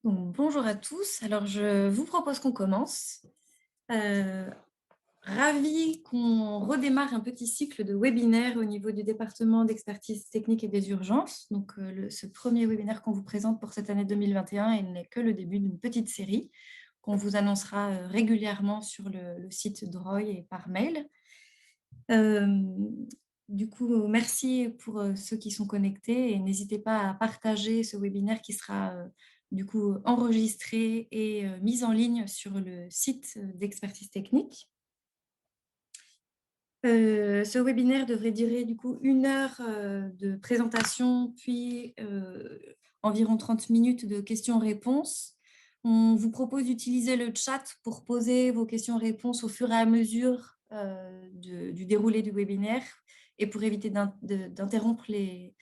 Donc, bonjour à tous. Alors, je vous propose qu'on commence. Euh, Ravi qu'on redémarre un petit cycle de webinaires au niveau du département d'expertise technique et des urgences. Donc, ce premier webinaire qu'on vous présente pour cette année 2021 il n'est que le début d'une petite série qu'on vous annoncera régulièrement sur le site d'Roy et par mail. Euh, du coup, merci pour ceux qui sont connectés et n'hésitez pas à partager ce webinaire qui sera du coup enregistré et mis en ligne sur le site d'expertise technique. Ce webinaire devrait durer du coup 1 heure de présentation, puis environ 30 minutes de questions-réponses. On vous propose d'utiliser le chat pour poser vos questions-réponses au fur et à mesure du déroulé du webinaire et pour éviter d'interrompre les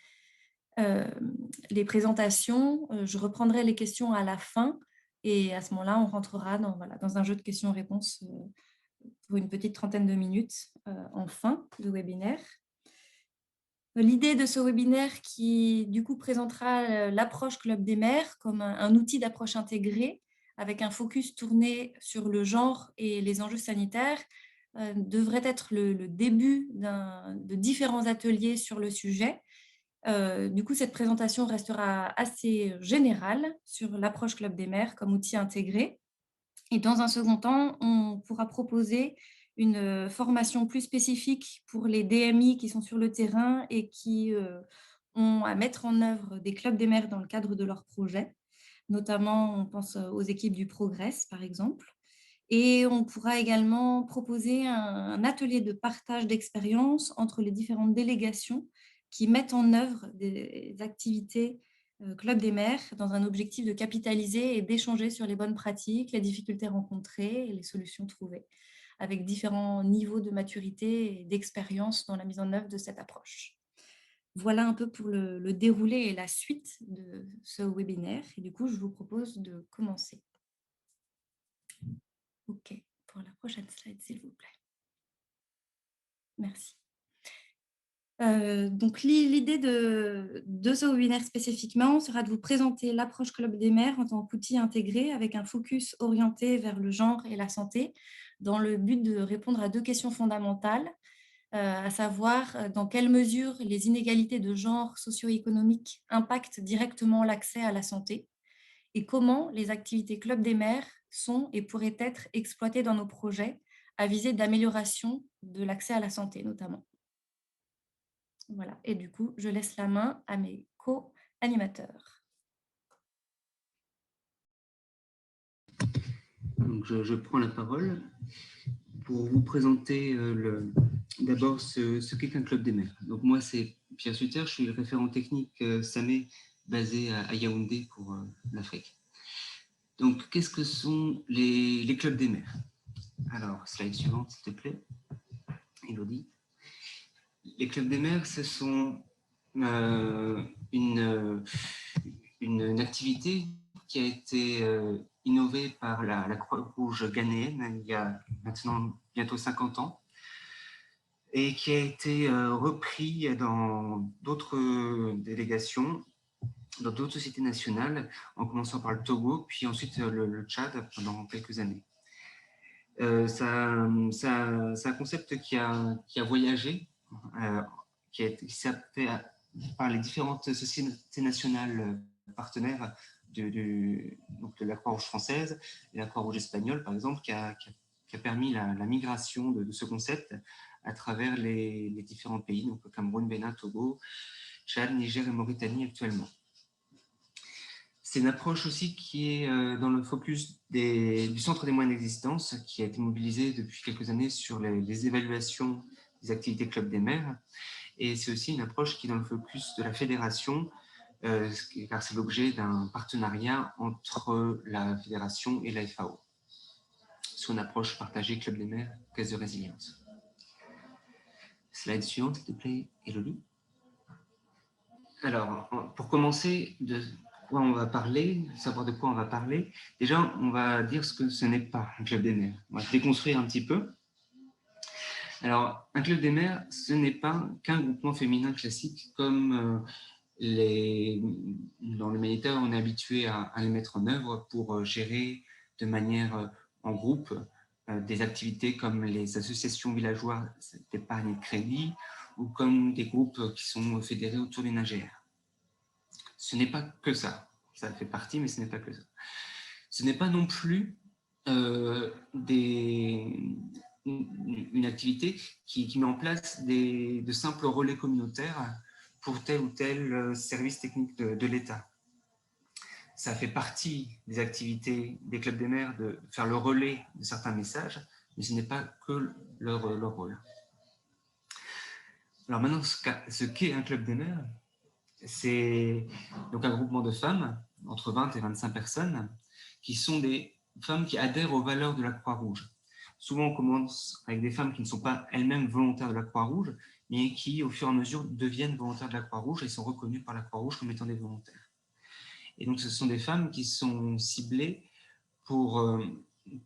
présentations. Je reprendrai les questions à la fin et à ce moment-là, on rentrera dans un jeu de questions-réponses pour une petite trentaine de minutes en fin de webinaire. L'idée de ce webinaire qui, du coup, présentera l'approche Club des maires comme un outil d'approche intégrée avec un focus tourné sur le genre et les enjeux sanitaires, devrait être le début de différents ateliers sur le sujet. Du coup, cette présentation restera assez générale sur l'approche Club des maires comme outil intégré. Et dans un second temps, on pourra proposer une formation plus spécifique pour les DMI qui sont sur le terrain et qui ont à mettre en œuvre des clubs des maires dans le cadre de leurs projets. Notamment, on pense aux équipes du Progress, par exemple. Et on pourra également proposer un atelier de partage d'expériences entre les différentes délégations qui mettent en œuvre des activités Club des maires dans un objectif de capitaliser et d'échanger sur les bonnes pratiques, les difficultés rencontrées et les solutions trouvées, avec différents niveaux de maturité et d'expérience dans la mise en œuvre de cette approche. Voilà un peu pour le déroulé et la suite de ce webinaire. Et du coup, je vous propose de commencer. OK, pour la prochaine slide, s'il vous plaît. Merci. Donc, l'idée de ce webinaire spécifiquement sera de vous présenter l'approche Club des maires en tant qu'outil intégré avec un focus orienté vers le genre et la santé dans le but de répondre à 2 questions fondamentales, à savoir dans quelle mesure les inégalités de genre socio-économiques impactent directement l'accès à la santé et comment les activités Club des maires sont et pourraient être exploitées dans nos projets à visée d'amélioration de l'accès à la santé notamment. Voilà, et du coup, je laisse la main à mes co-animateurs. Donc je prends la parole pour vous présenter d'abord ce qu'est qu'un club des maires. Donc moi, c'est Pierre Sutter, je suis le référent technique SAMé basé à Yaoundé pour l'Afrique. Donc, qu'est-ce que sont les clubs des maires? Alors, slide suivante, s'il te plaît, Elodie. Les clubs des maires, ce sont une activité qui a été innovée par la Croix-Rouge ghanéenne il y a maintenant bientôt 50 ans et qui a été repris dans d'autres délégations, dans d'autres sociétés nationales, en commençant par le Togo, puis ensuite le Tchad pendant quelques années. C'est un concept qui a voyagé, qui s'est fait par les différentes sociétés nationales partenaires donc de la Croix-Rouge française et la Croix-Rouge espagnole, par exemple, qui a permis la migration de ce concept à travers les différents pays, donc Cameroun, Bénin, Togo, Tchad, Niger et Mauritanie actuellement. C'est une approche aussi qui est dans le focus du Centre des moyens d'existence, qui a été mobilisé depuis quelques années sur les évaluations des activités Club des maires. Et c'est aussi une approche qui est dans le focus de la fédération, car c'est l'objet d'un partenariat entre la fédération et la FAO, sur une approche partagée Club des maires, caisse de résilience. Slide suivante, s'il te plaît, Elodie. Alors, pour commencer, de quoi on va parler, savoir de quoi on va parler, déjà, on va dire ce que ce n'est pas un club des maires. On va déconstruire un petit peu. Alors, un club des maires, ce n'est pas qu'un groupement féminin classique comme dans le Méditerranée, on est habitué à les mettre en œuvre pour gérer de manière en groupe des activités comme les associations villageoises d'épargne et de crédit ou comme des groupes qui sont fédérés autour d'une AGR. Ce n'est pas que ça. Ça fait partie, mais ce n'est pas que ça. Ce n'est pas non plus une activité qui met en place de simples relais communautaires pour tel ou tel service technique de l'État. Ça fait partie des activités des clubs des maires de faire le relais de certains messages, mais ce n'est pas que leur rôle. Alors maintenant, ce qu'est un club des maires, c'est donc un groupement de femmes, entre 20 et 25 personnes, qui sont des femmes qui adhèrent aux valeurs de la Croix-Rouge. Souvent, on commence avec des femmes qui ne sont pas elles-mêmes volontaires de la Croix-Rouge, mais qui, au fur et à mesure, deviennent volontaires de la Croix-Rouge et sont reconnues par la Croix-Rouge comme étant des volontaires. Et donc, ce sont des femmes qui sont ciblées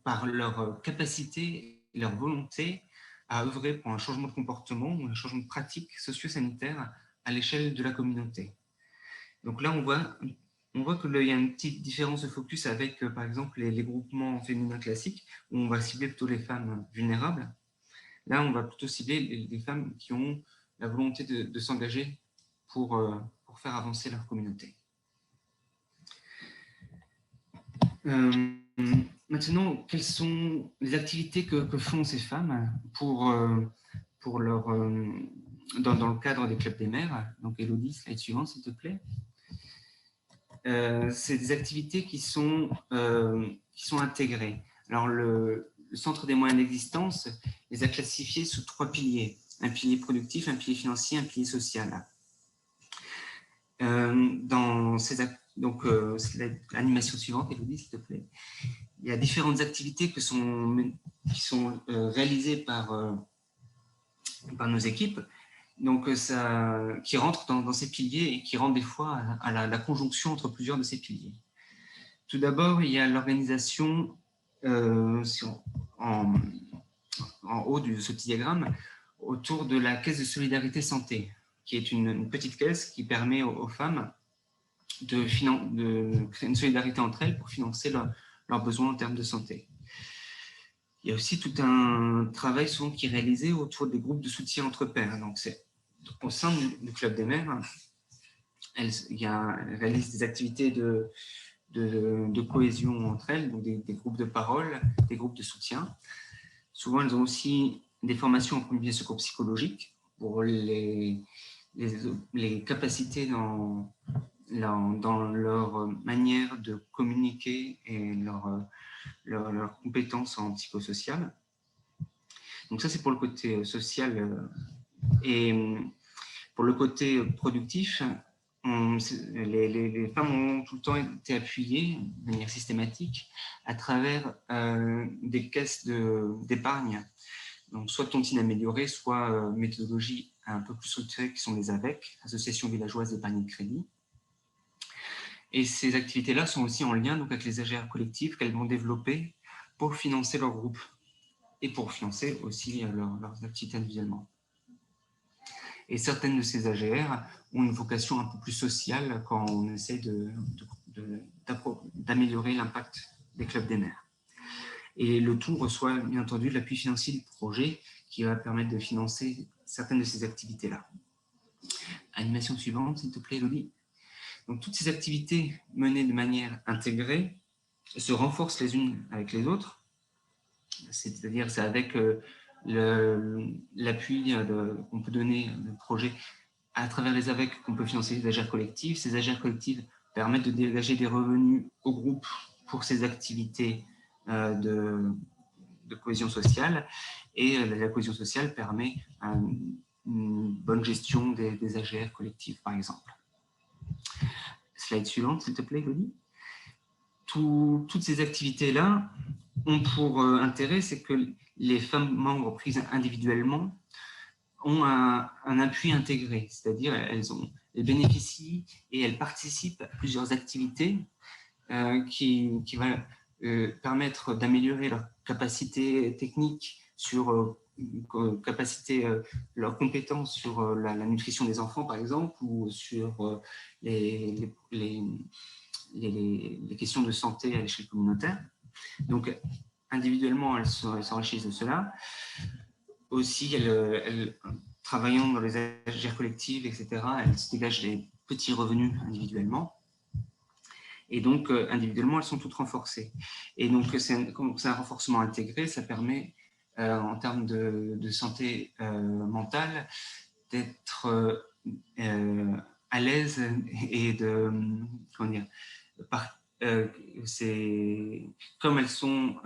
par leur capacité et leur volonté à œuvrer pour un changement de comportement ou un changement de pratique socio-sanitaire à l'échelle de la communauté. Donc là, on voit qu'il y a une petite différence de focus avec, par exemple, les groupements féminins classiques, où on va cibler plutôt les femmes vulnérables. Là, on va plutôt cibler les femmes qui ont la volonté de s'engager pour faire avancer leur communauté. Maintenant, quelles sont les activités que font ces femmes dans le cadre des clubs des maires? Donc, Élodie, slide suivante, s'il te plaît. C'est des activités qui sont intégrées. Alors, le Centre des moyens d'existence les a classifiés sous 3 piliers. Un pilier productif, un pilier financier, un pilier social. Donc, l'animation suivante, Élodie, s'il te plaît. Il y a différentes activités qui sont réalisées par nos équipes, donc qui rentrent dans ces piliers et qui rendent des fois à la conjonction entre plusieurs de ces piliers. Tout d'abord, il y a l'organisation en haut de ce petit diagramme autour de la caisse de solidarité santé, qui est une petite caisse qui permet aux femmes de créer une solidarité entre elles pour financer leurs besoins en termes de santé. Il y a aussi tout un travail souvent qui est réalisé autour des groupes de soutien entre pairs. Donc, c'est au sein du Club des maires, elles réalisent des activités de cohésion entre elles, donc des groupes de parole, des groupes de soutien. Souvent, elles ont aussi des formations en premier secours psychologique pour les capacités dans leur manière de communiquer et leurs compétences en psychosocial. Donc ça, c'est pour le côté social. Et pour le côté productif, les femmes ont tout le temps été appuyées de manière systématique à travers des caisses d'épargne. Donc, soit tontine améliorée, soit méthodologie un peu plus structurée qui sont les AVEC, Associations villageoises d'épargne et de crédit. Et ces activités-là sont aussi en lien donc, avec les AGR collectives qu'elles vont développer pour financer leur groupe et pour financer aussi leurs activités individuellement. Et certaines de ces AGR ont une vocation un peu plus sociale quand on essaie d'améliorer l'impact des clubs des maires. Et le tout reçoit bien entendu l'appui financier du projet qui va permettre de financer certaines de ces activités-là. Animation suivante, s'il te plaît, Elodie. Donc, toutes ces activités menées de manière intégrée se renforcent les unes avec les autres. C'est-à-dire, c'est avec l'appui qu'on peut donner au projet à travers les AVEC qu'on peut financer les AGR collectives. Ces AGR collectives permettent de dégager des revenus au groupe pour ces activités de cohésion sociale. Et la cohésion sociale permet une bonne gestion des AGR collectives, par exemple. Slide suivante, s'il te plaît, Elodie. Toutes ces activités-là ont pour intérêt, c'est que les femmes membres prises individuellement ont un appui intégré, c'est-à-dire elles bénéficient et elles participent à plusieurs activités qui vont permettre d'améliorer leur capacité technique sur capacité, leurs compétences sur la nutrition des enfants, par exemple, ou sur les questions de santé à l'échelle communautaire. Donc, individuellement, elles s'enrichissent de cela. Aussi, travaillant dans les agères collectives, etc., elles se dégagent des petits revenus individuellement. Et donc, individuellement, elles sont toutes renforcées. Et donc, c'est un renforcement intégré, ça permet, en termes de santé mentale, d'être à l'aise et de, comment dire, comme elles sont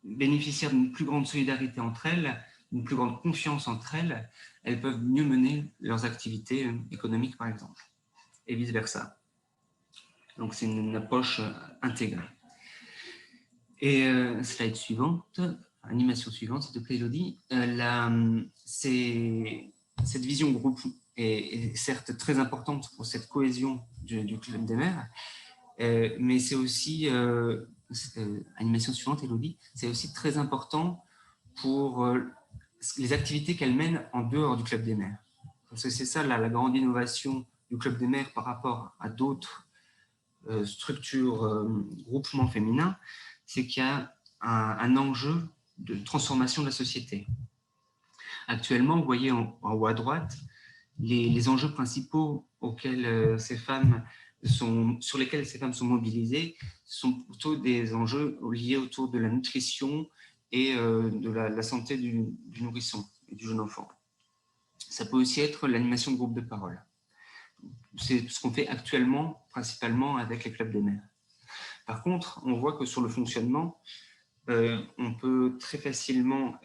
bénéficiaires d'une plus grande solidarité entre elles, d'une plus grande confiance entre elles, elles peuvent mieux mener leurs activités économiques, par exemple, et vice-versa. Donc, c'est une approche intégrée. Et slide suivante, animation suivante, s'il te plaît, Elodie. Cette vision groupe est certes très importante pour cette cohésion du club des mères, mais c'est aussi, animation suivante, Elodie, c'est aussi très important pour les activités qu'elle mène en dehors du club des mères. Parce que c'est ça la grande innovation du club des mères par rapport à d'autres structures, groupements féminins, c'est qu'il y a un enjeu de transformation de la société. Actuellement, vous voyez en haut à droite, les enjeux principaux sur lesquels ces femmes sont mobilisées sont plutôt des enjeux liés autour de la nutrition et de la santé du nourrisson et du jeune enfant. Ça peut aussi être l'animation de groupes de parole. C'est ce qu'on fait actuellement, principalement avec les clubs des mères. Par contre, on voit que sur le fonctionnement, on peut très facilement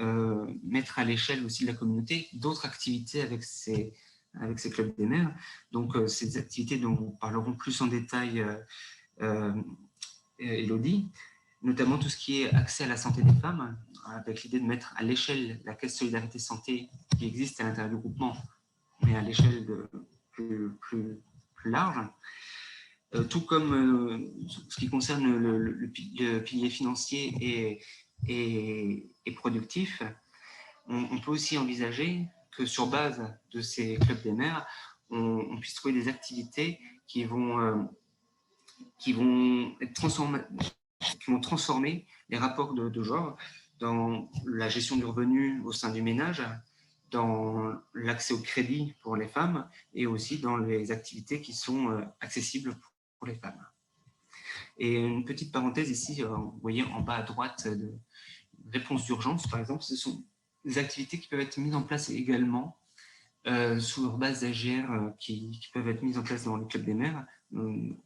mettre à l'échelle aussi de la communauté d'autres activités avec ces clubs des mères. Donc, ces activités dont nous parlerons plus en détail, Elodie, notamment tout ce qui est accès à la santé des femmes, avec l'idée de mettre à l'échelle la caisse solidarité santé qui existe à l'intérieur du groupement, mais à l'échelle plus large. Tout comme ce qui concerne le pilier financier et productif, on peut aussi envisager que sur base de ces clubs des mères, on puisse trouver des activités qui vont transformer les rapports de genre dans la gestion du revenu au sein du ménage, dans l'accès au crédit pour les femmes et aussi dans les activités qui sont accessibles pour les femmes. Et une petite parenthèse ici, vous voyez en bas à droite, de réponse d'urgence, par exemple, ce sont des activités qui peuvent être mises en place également sous leur base d'AGR qui peuvent être mises en place dans les clubs des mères,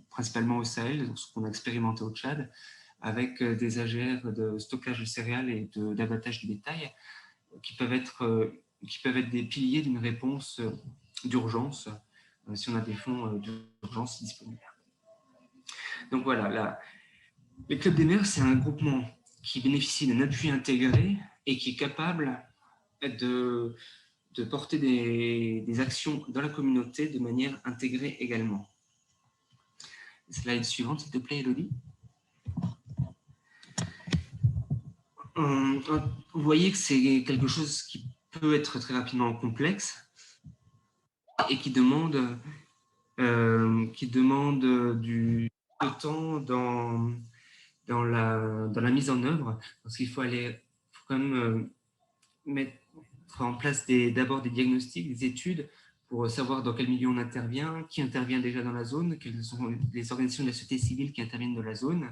principalement au Sahel, ce qu'on a expérimenté au Tchad, avec des AGR de stockage de céréales et d'abattage du bétail qui peuvent être des piliers d'une réponse d'urgence si on a des fonds d'urgence disponibles. Donc voilà, les clubs des mères, c'est un groupement qui bénéficie d'un appui intégré et qui est capable de porter des actions dans la communauté de manière intégrée également. Slide suivante, s'il te plaît, Elodie. Vous voyez que c'est quelque chose qui peut être très rapidement complexe et qui demande du temps dans la mise en œuvre, parce qu'il faut quand même mettre en place d'abord des diagnostics, des études pour savoir dans quel milieu on intervient, qui intervient déjà dans la zone, quelles sont les organisations de la société civile qui interviennent dans la zone,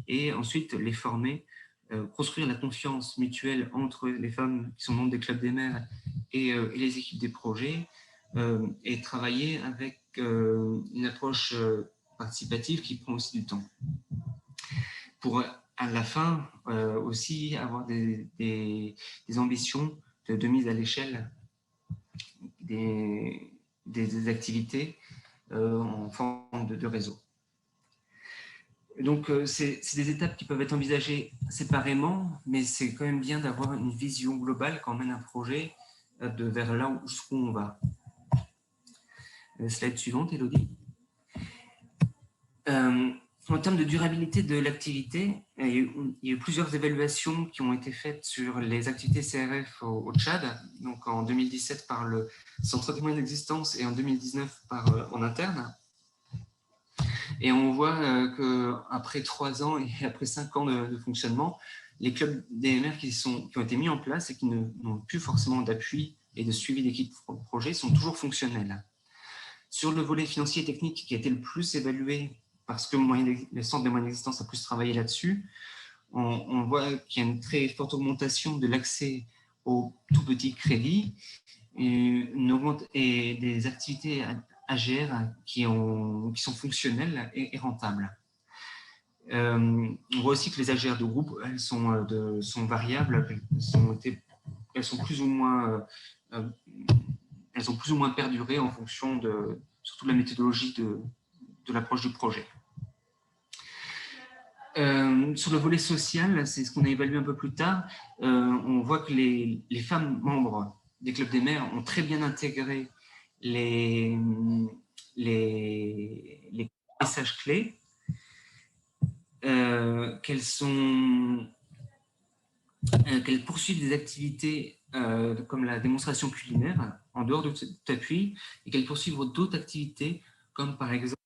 et ensuite les former, construire la confiance mutuelle entre les femmes qui sont membres des clubs des mères et les équipes des projets, et travailler avec une approche participative qui prend aussi du temps. Pour à la fin aussi avoir des ambitions de mise à l'échelle des activités en forme de réseau. Donc, c'est des étapes qui peuvent être envisagées séparément, mais c'est quand même bien d'avoir une vision globale quand on mène un projet vers là où on va. Slide suivante, Elodie. En termes de durabilité de l'activité, il y a eu plusieurs évaluations qui ont été faites sur les activités CRF au Tchad, donc en 2017 par le Centre témoin d'existence et en 2019 en interne. Et on voit qu'après 3 ans et après 5 ans de fonctionnement, les clubs DMR qui ont été mis en place et qui n'ont plus forcément d'appui et de suivi d'équipe projet sont toujours fonctionnels. Sur le volet financier et technique qui a été le plus évalué, parce que le centre des moyens d'existence a plus travaillé là-dessus, on voit qu'il y a une très forte augmentation de l'accès aux tout petits crédits et des activités AGR qui sont fonctionnelles et rentables. On voit aussi que les AGR de groupe, elles sont variables, elles sont plus ou moins perdurées en fonction surtout de la méthodologie de l'approche du projet. Sur le volet social, c'est ce qu'on a évalué un peu plus tard, on voit que les femmes membres des clubs des maires ont très bien intégré les messages clés, qu'elles poursuivent des activités comme la démonstration culinaire en dehors de cet appui et qu'elles poursuivent d'autres activités comme par exemple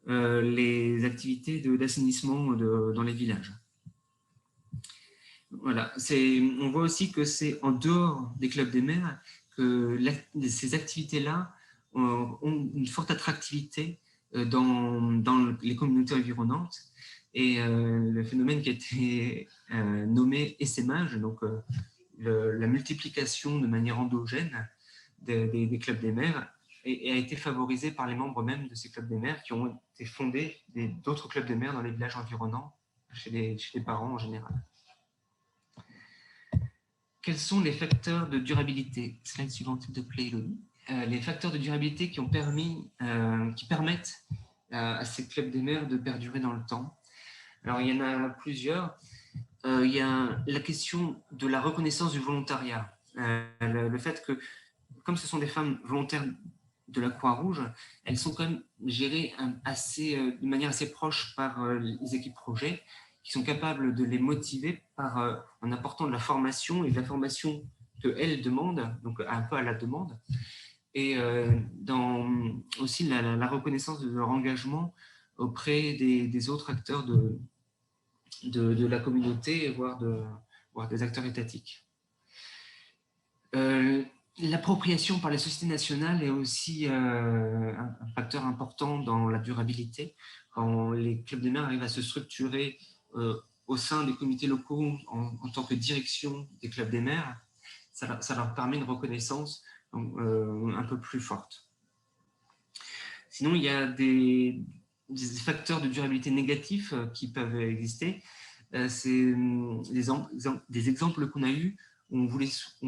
les activités d'assainissement dans les villages. Voilà. On voit aussi que c'est en dehors des clubs des maires que ces activités-là ont une forte attractivité dans les communautés environnantes. Et le phénomène qui a été nommé essaimage, donc la multiplication de manière endogène des clubs des maires, a été favorisé par les membres même de ces clubs des maires qui ont été fondés d'autres clubs des maires dans les villages environnants, chez les parents en général. Quels sont les facteurs de durabilité? Slide suivante, s'il te plaît, Elodie. Les facteurs de durabilité qui permettent à ces clubs des maires de perdurer dans le temps. Alors, il y en a plusieurs. Il y a la question de la reconnaissance du volontariat. Le fait que, comme ce sont des femmes volontaires de la Croix-Rouge, elles sont quand même gérées de manière assez proche par les équipes projets, qui sont capables de les motiver en apportant de la formation et de la formation qu'elles demandent, donc un peu à la demande, et aussi la reconnaissance de leur engagement auprès des autres acteurs de la communauté, voire des acteurs étatiques. L'appropriation par les sociétés nationales est aussi un facteur important dans la durabilité. Quand les clubs des maires arrivent à se structurer au sein des comités locaux en tant que direction des clubs des maires, ça leur permet une reconnaissance un peu plus forte. Sinon, il y a des facteurs de durabilité négatifs qui peuvent exister. C'est des exemples qu'on a eus. On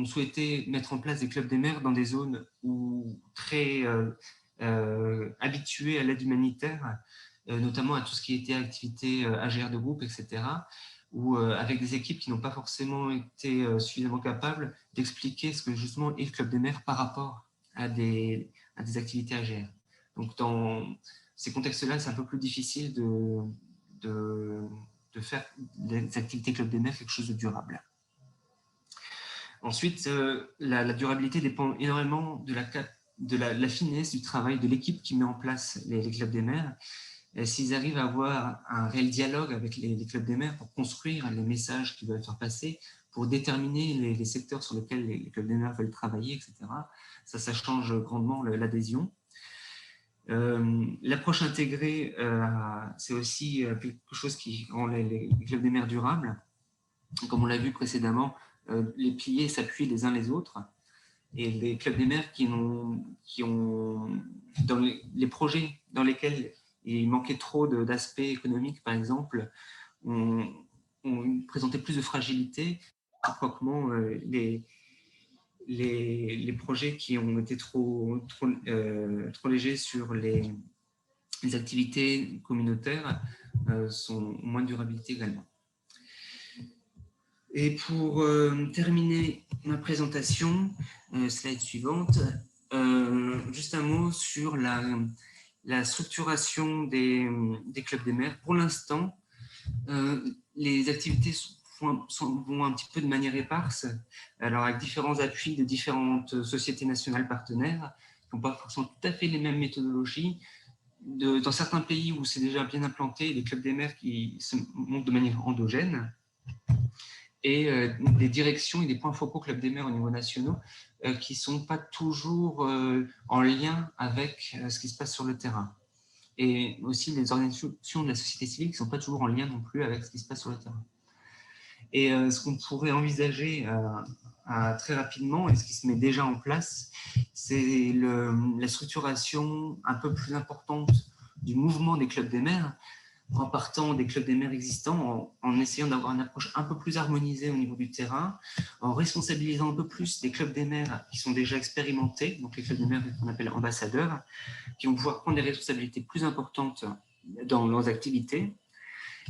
souhaitait mettre en place des clubs des maires dans des zones très habituées à l'aide humanitaire, notamment à tout ce qui était activité AGR de groupe, etc., ou avec des équipes qui n'ont pas forcément été suffisamment capables d'expliquer ce que justement est le club des maires par rapport à des activités AGR. Donc dans ces contextes-là, c'est un peu plus difficile de faire des activités club des maires quelque chose de durable. Ensuite, la durabilité dépend énormément de la finesse du travail de l'équipe qui met en place les clubs des maires. S'ils arrivent à avoir un réel dialogue avec les clubs des maires pour construire les messages qu'ils veulent faire passer, pour déterminer les secteurs sur lesquels les clubs des maires veulent travailler, etc., ça change grandement l'adhésion. L'approche intégrée, c'est aussi quelque chose qui rend les clubs des maires durables. Comme on l'a vu précédemment, les piliers s'appuient les uns les autres. Et les clubs des maires qui ont dans les projets dans lesquels il manquait trop d'aspects économiques, par exemple, ont présenté plus de fragilité. Réciproquement, les projets qui ont été trop légers sur les activités communautaires sont moins de durabilité également. Et pour terminer ma présentation, slide suivante, juste un mot sur la structuration des clubs des maires. Pour l'instant, les activités vont un petit peu de manière éparse, alors avec différents appuis de différentes sociétés nationales partenaires qui n'ont pas forcément tout à fait les mêmes méthodologies. Dans certains pays où c'est déjà bien implanté, les clubs des maires qui se montent de manière endogène, et des directions et des points focaux clubs des maires au niveau national qui ne sont pas toujours en lien avec ce qui se passe sur le terrain. Et aussi les organisations de la société civile qui ne sont pas toujours en lien non plus avec ce qui se passe sur le terrain. Et ce qu'on pourrait envisager très rapidement, et ce qui se met déjà en place, c'est la structuration un peu plus importante du mouvement des clubs des maires, en partant des clubs des maires existants, en essayant d'avoir une approche un peu plus harmonisée au niveau du terrain, en responsabilisant un peu plus des clubs des maires qui sont déjà expérimentés, donc les clubs des maires qu'on appelle ambassadeurs, qui vont pouvoir prendre des responsabilités plus importantes dans leurs activités,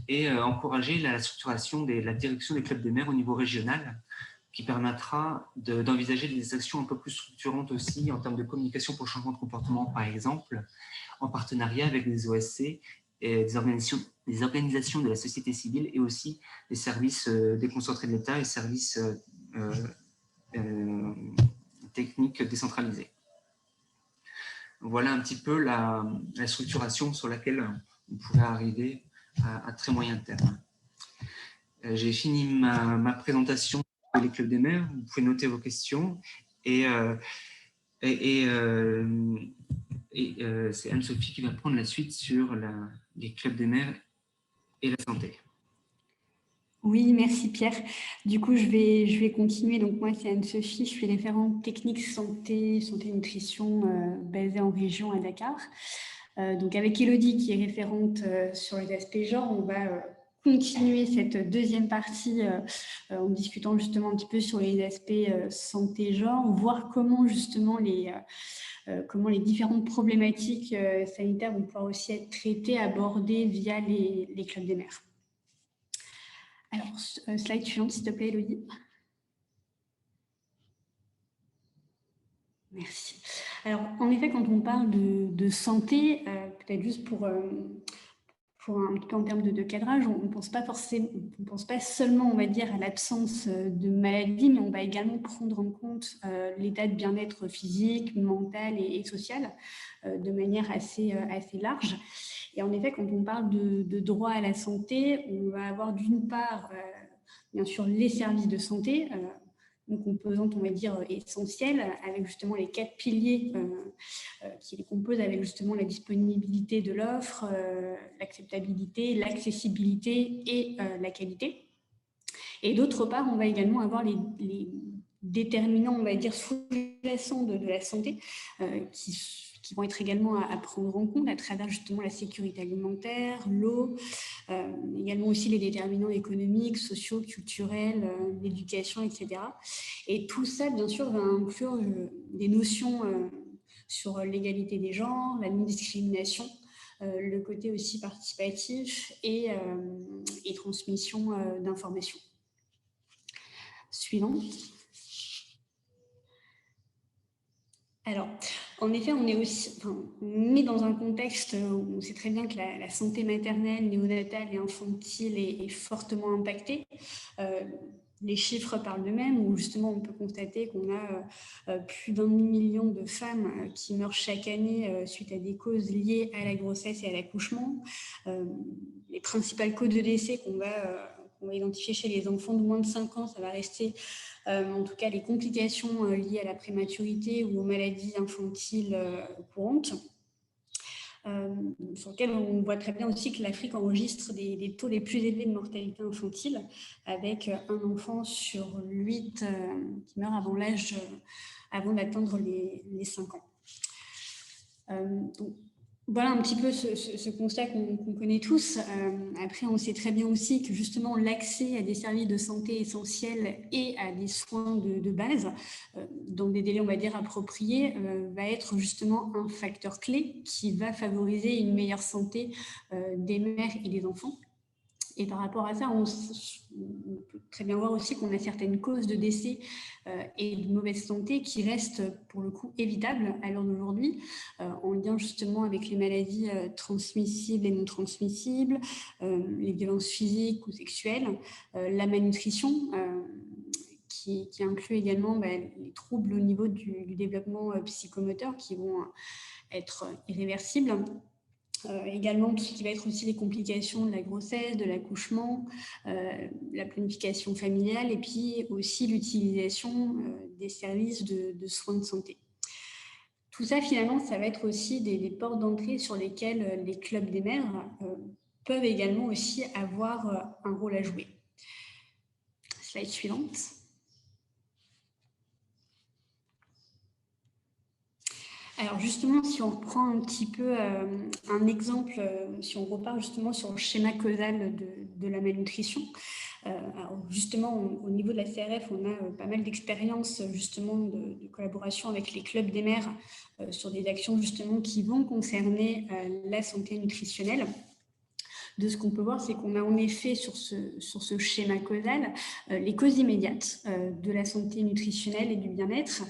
et encourager la structuration de la direction des clubs des maires au niveau régional, qui permettra d'envisager des actions un peu plus structurantes aussi en termes de communication pour le changement de comportement, par exemple, en partenariat avec des OSC et des organisations de la société civile et aussi des services déconcentrés de l'État et services techniques décentralisés. Voilà un petit peu la structuration sur laquelle on pourrait arriver à très moyen terme. J'ai fini ma présentation sur les clubs des maires. Vous pouvez noter vos questions et c'est Anne-Sophie qui va prendre la suite sur les clubs des maires et la santé. Oui, merci Pierre. Du coup, je vais continuer. Donc moi, c'est Anne-Sophie, je suis référente technique santé nutrition basée en région à Dakar. Donc avec Elodie qui est référente sur les aspects genre, on va continuer cette deuxième partie en discutant justement un petit peu sur les aspects santé genre, voir comment justement les différentes problématiques sanitaires vont pouvoir aussi être traitées, abordées via les clubs des maires. Alors, slide suivante, s'il te plaît, Elodie. Merci. Alors, en effet, quand on parle de santé, peut-être juste pour un petit peu en termes de cadrage, on ne pense pas forcément, on pense pas seulement, on va dire, à l'absence de maladie, mais on va également prendre en compte l'état de bien-être physique, mental et social de manière assez large. Et en effet, quand on parle de droit à la santé, on va avoir d'une part, bien sûr, les services de santé, une composante, on va dire, essentielle, avec justement les 4 piliers qui les composent, avec justement la disponibilité de l'offre, l'acceptabilité, l'accessibilité et la qualité. Et d'autre part, on va également avoir les déterminants, on va dire, sous-jacents de la santé qui vont être également à prendre en compte à travers justement la sécurité alimentaire, l'eau, également aussi les déterminants économiques, sociaux, culturels, l'éducation, etc. Et tout ça, bien sûr, va inclure des notions sur l'égalité des genres, la non-discrimination, le côté aussi participatif et transmission d'informations. Suivante. Alors, en effet, on est dans un contexte où on sait très bien que la santé maternelle, néonatale et infantile est fortement impactée. Les chiffres parlent d'eux-mêmes, où justement on peut constater qu'on a plus d'1 million de femmes qui meurent chaque année suite à des causes liées à la grossesse et à l'accouchement. Les principales causes de décès qu'on va identifier chez les enfants de moins de 5 ans, ça va rester en tout cas les complications liées à la prématurité ou aux maladies infantiles courantes, sur lesquelles on voit très bien aussi que l'Afrique enregistre des taux les plus élevés de mortalité infantile, avec un enfant sur 8 qui meurt avant d'atteindre les 5 ans. Donc, voilà un petit peu ce constat qu'on connaît tous. Après, on sait très bien aussi que justement l'accès à des services de santé essentiels et à des soins de base, dans des délais, on va dire, appropriés, va être justement un facteur clé qui va favoriser une meilleure santé des mères et des enfants. Et par rapport à ça, on peut très bien voir aussi qu'on a certaines causes de décès et de mauvaise santé qui restent pour le coup évitables à l'heure d'aujourd'hui, en lien justement avec les maladies transmissibles et non transmissibles, les violences physiques ou sexuelles, la malnutrition, qui inclut également les troubles au niveau du développement psychomoteur qui vont être irréversibles. Également tout ce qui va être aussi les complications de la grossesse, de l'accouchement, la planification familiale et puis aussi l'utilisation des services de soins de santé. Tout ça, finalement, ça va être aussi des portes d'entrée sur lesquelles les clubs des mères peuvent également aussi avoir un rôle à jouer. Slide suivante. Alors justement, si on reprend un petit peu un exemple, si on repart justement sur le schéma causal de la malnutrition, alors justement au niveau de la CRF, on a pas mal d'expériences justement de collaboration avec les clubs des mères sur des actions justement qui vont concerner la santé nutritionnelle. De ce qu'on peut voir, c'est qu'on a en effet sur ce schéma causal les causes immédiates de la santé nutritionnelle et du bien-être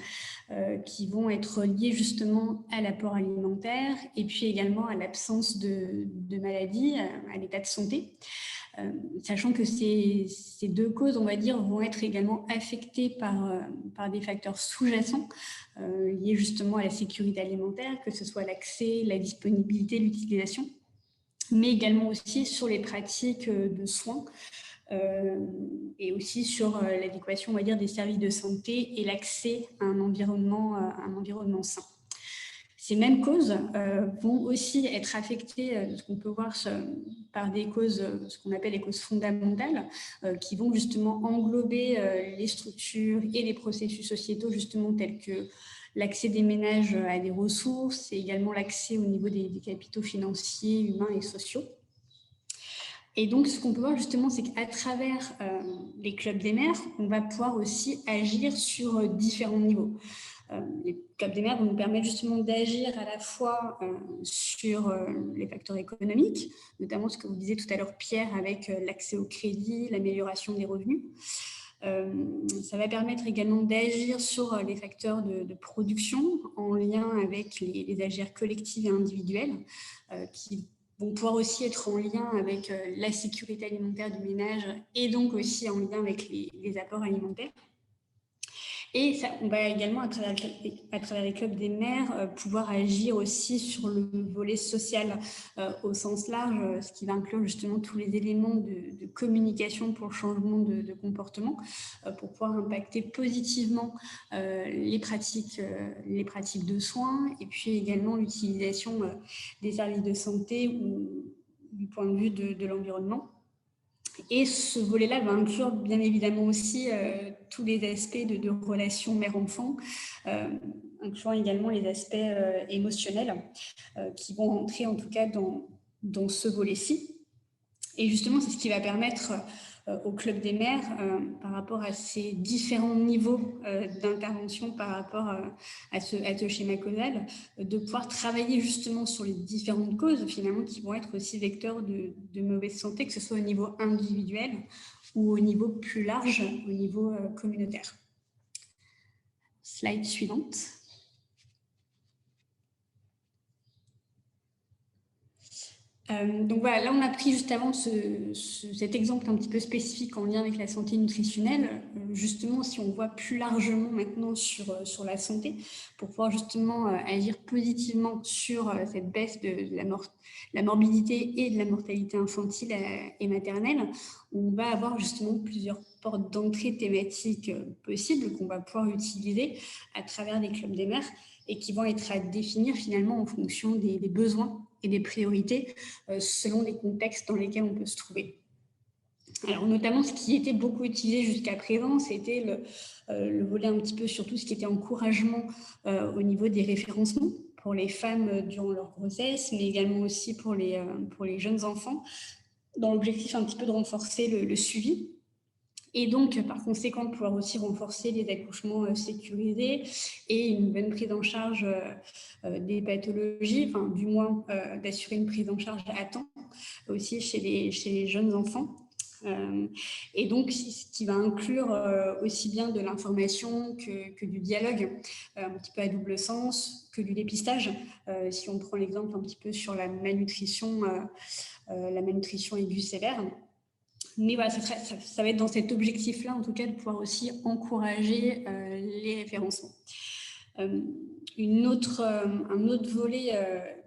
qui vont être liées justement à l'apport alimentaire et puis également à l'absence de maladies, à l'état de santé. Sachant que ces deux causes, on va dire, vont être également affectées par des facteurs sous-jacents liés justement à la sécurité alimentaire, que ce soit l'accès, la disponibilité, l'utilisation, mais également aussi sur les pratiques de soins et aussi sur l'adéquation, on va dire, des services de santé et l'accès à un environnement sain. Ces mêmes causes vont aussi être affectées, ce qu'on peut voir par des causes, ce qu'on appelle les causes fondamentales, qui vont justement englober les structures et les processus sociétaux justement tels que l'accès des ménages à des ressources et également l'accès au niveau des capitaux financiers, humains et sociaux. Et donc, ce qu'on peut voir justement, c'est qu'à travers les clubs des mères, on va pouvoir aussi agir sur différents niveaux. Les clubs des mères vont nous permettre justement d'agir à la fois sur les facteurs économiques, notamment ce que vous disiez tout à l'heure, Pierre, avec l'accès au crédit, l'amélioration des revenus. Ça va permettre également d'agir sur les facteurs de production en lien avec les agirs collectifs et individuels qui vont pouvoir aussi être en lien avec la sécurité alimentaire du ménage et donc aussi en lien avec les apports alimentaires. Et ça, on va également, à travers les clubs des mères, pouvoir agir aussi sur le volet social au sens large, ce qui va inclure justement tous les éléments de communication pour le changement de comportement, pour pouvoir impacter positivement les pratiques de soins et puis également l'utilisation des services de santé ou du point de vue de l'environnement. Et ce volet-là va inclure bien évidemment aussi tous les aspects de relations mère-enfant, incluant également les aspects émotionnels qui vont entrer en tout cas dans ce volet-ci. Et justement, c'est ce qui va permettre au Club des mères, par rapport à ces différents niveaux d'intervention par rapport à ce schéma causal, de pouvoir travailler justement sur les différentes causes finalement qui vont être aussi vecteurs de mauvaise santé, que ce soit au niveau individuel ou au niveau plus large, au niveau communautaire. Slide suivante. Donc voilà, là on a pris juste avant cet exemple un petit peu spécifique en lien avec la santé nutritionnelle. Justement, si on voit plus largement maintenant sur la santé, pour pouvoir justement agir positivement sur cette baisse de la morbidité et de la mortalité infantile et maternelle, on va avoir justement plusieurs portes d'entrée thématiques possibles qu'on va pouvoir utiliser à travers les clubs des mères et qui vont être à définir finalement en fonction des besoins et des priorités selon les contextes dans lesquels on peut se trouver. Alors notamment, ce qui était beaucoup utilisé jusqu'à présent, c'était le volet un petit peu sur tout ce qui était encouragement au niveau des référencements pour les femmes durant leur grossesse, mais également aussi pour les jeunes enfants, dans l'objectif un petit peu de renforcer le suivi Et donc, par conséquent, pouvoir aussi renforcer les accouchements sécurisés et une bonne prise en charge des pathologies, enfin, du moins d'assurer une prise en charge à temps aussi chez les jeunes enfants. Et donc, ce qui va inclure aussi bien de l'information que du dialogue, un petit peu à double sens, que du dépistage. Si on prend l'exemple un petit peu sur la malnutrition aiguë sévère. Mais voilà, ça va être dans cet objectif-là, en tout cas, de pouvoir aussi encourager les référencements. Un autre volet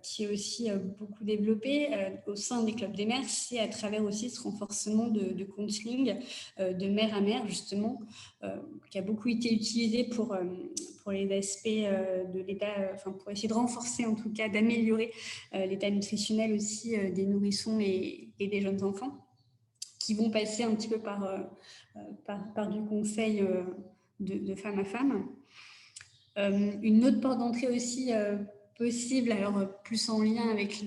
qui est aussi beaucoup développé au sein des clubs des mères, c'est à travers aussi ce renforcement de counseling de mère à mère, justement, qui a beaucoup été utilisé pour les aspects de l'état, pour essayer de renforcer, en tout cas, d'améliorer l'état nutritionnel aussi des nourrissons et des jeunes enfants, qui vont passer un petit peu par du conseil de femme à femme. Une autre porte d'entrée aussi possible, alors plus en lien avec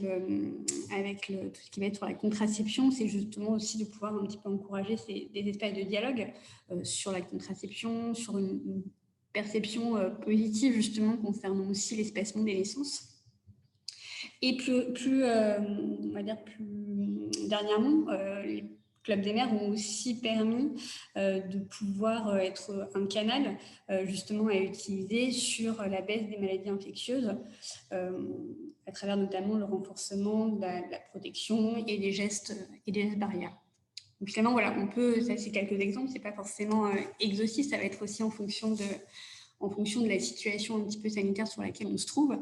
tout ce qui va être sur la contraception, c'est justement aussi de pouvoir un petit peu encourager des espaces de dialogue sur la contraception, sur une perception positive justement concernant aussi l'espacement des naissances. Et plus dernièrement, les clubs des mères ont aussi permis de pouvoir être un canal justement à utiliser sur la baisse des maladies infectieuses à travers notamment le renforcement de la protection et des gestes barrières. Donc finalement, voilà, ça c'est quelques exemples, c'est pas forcément exhaustif, ça va être aussi en fonction de la situation un petit peu sanitaire sur laquelle on se trouve.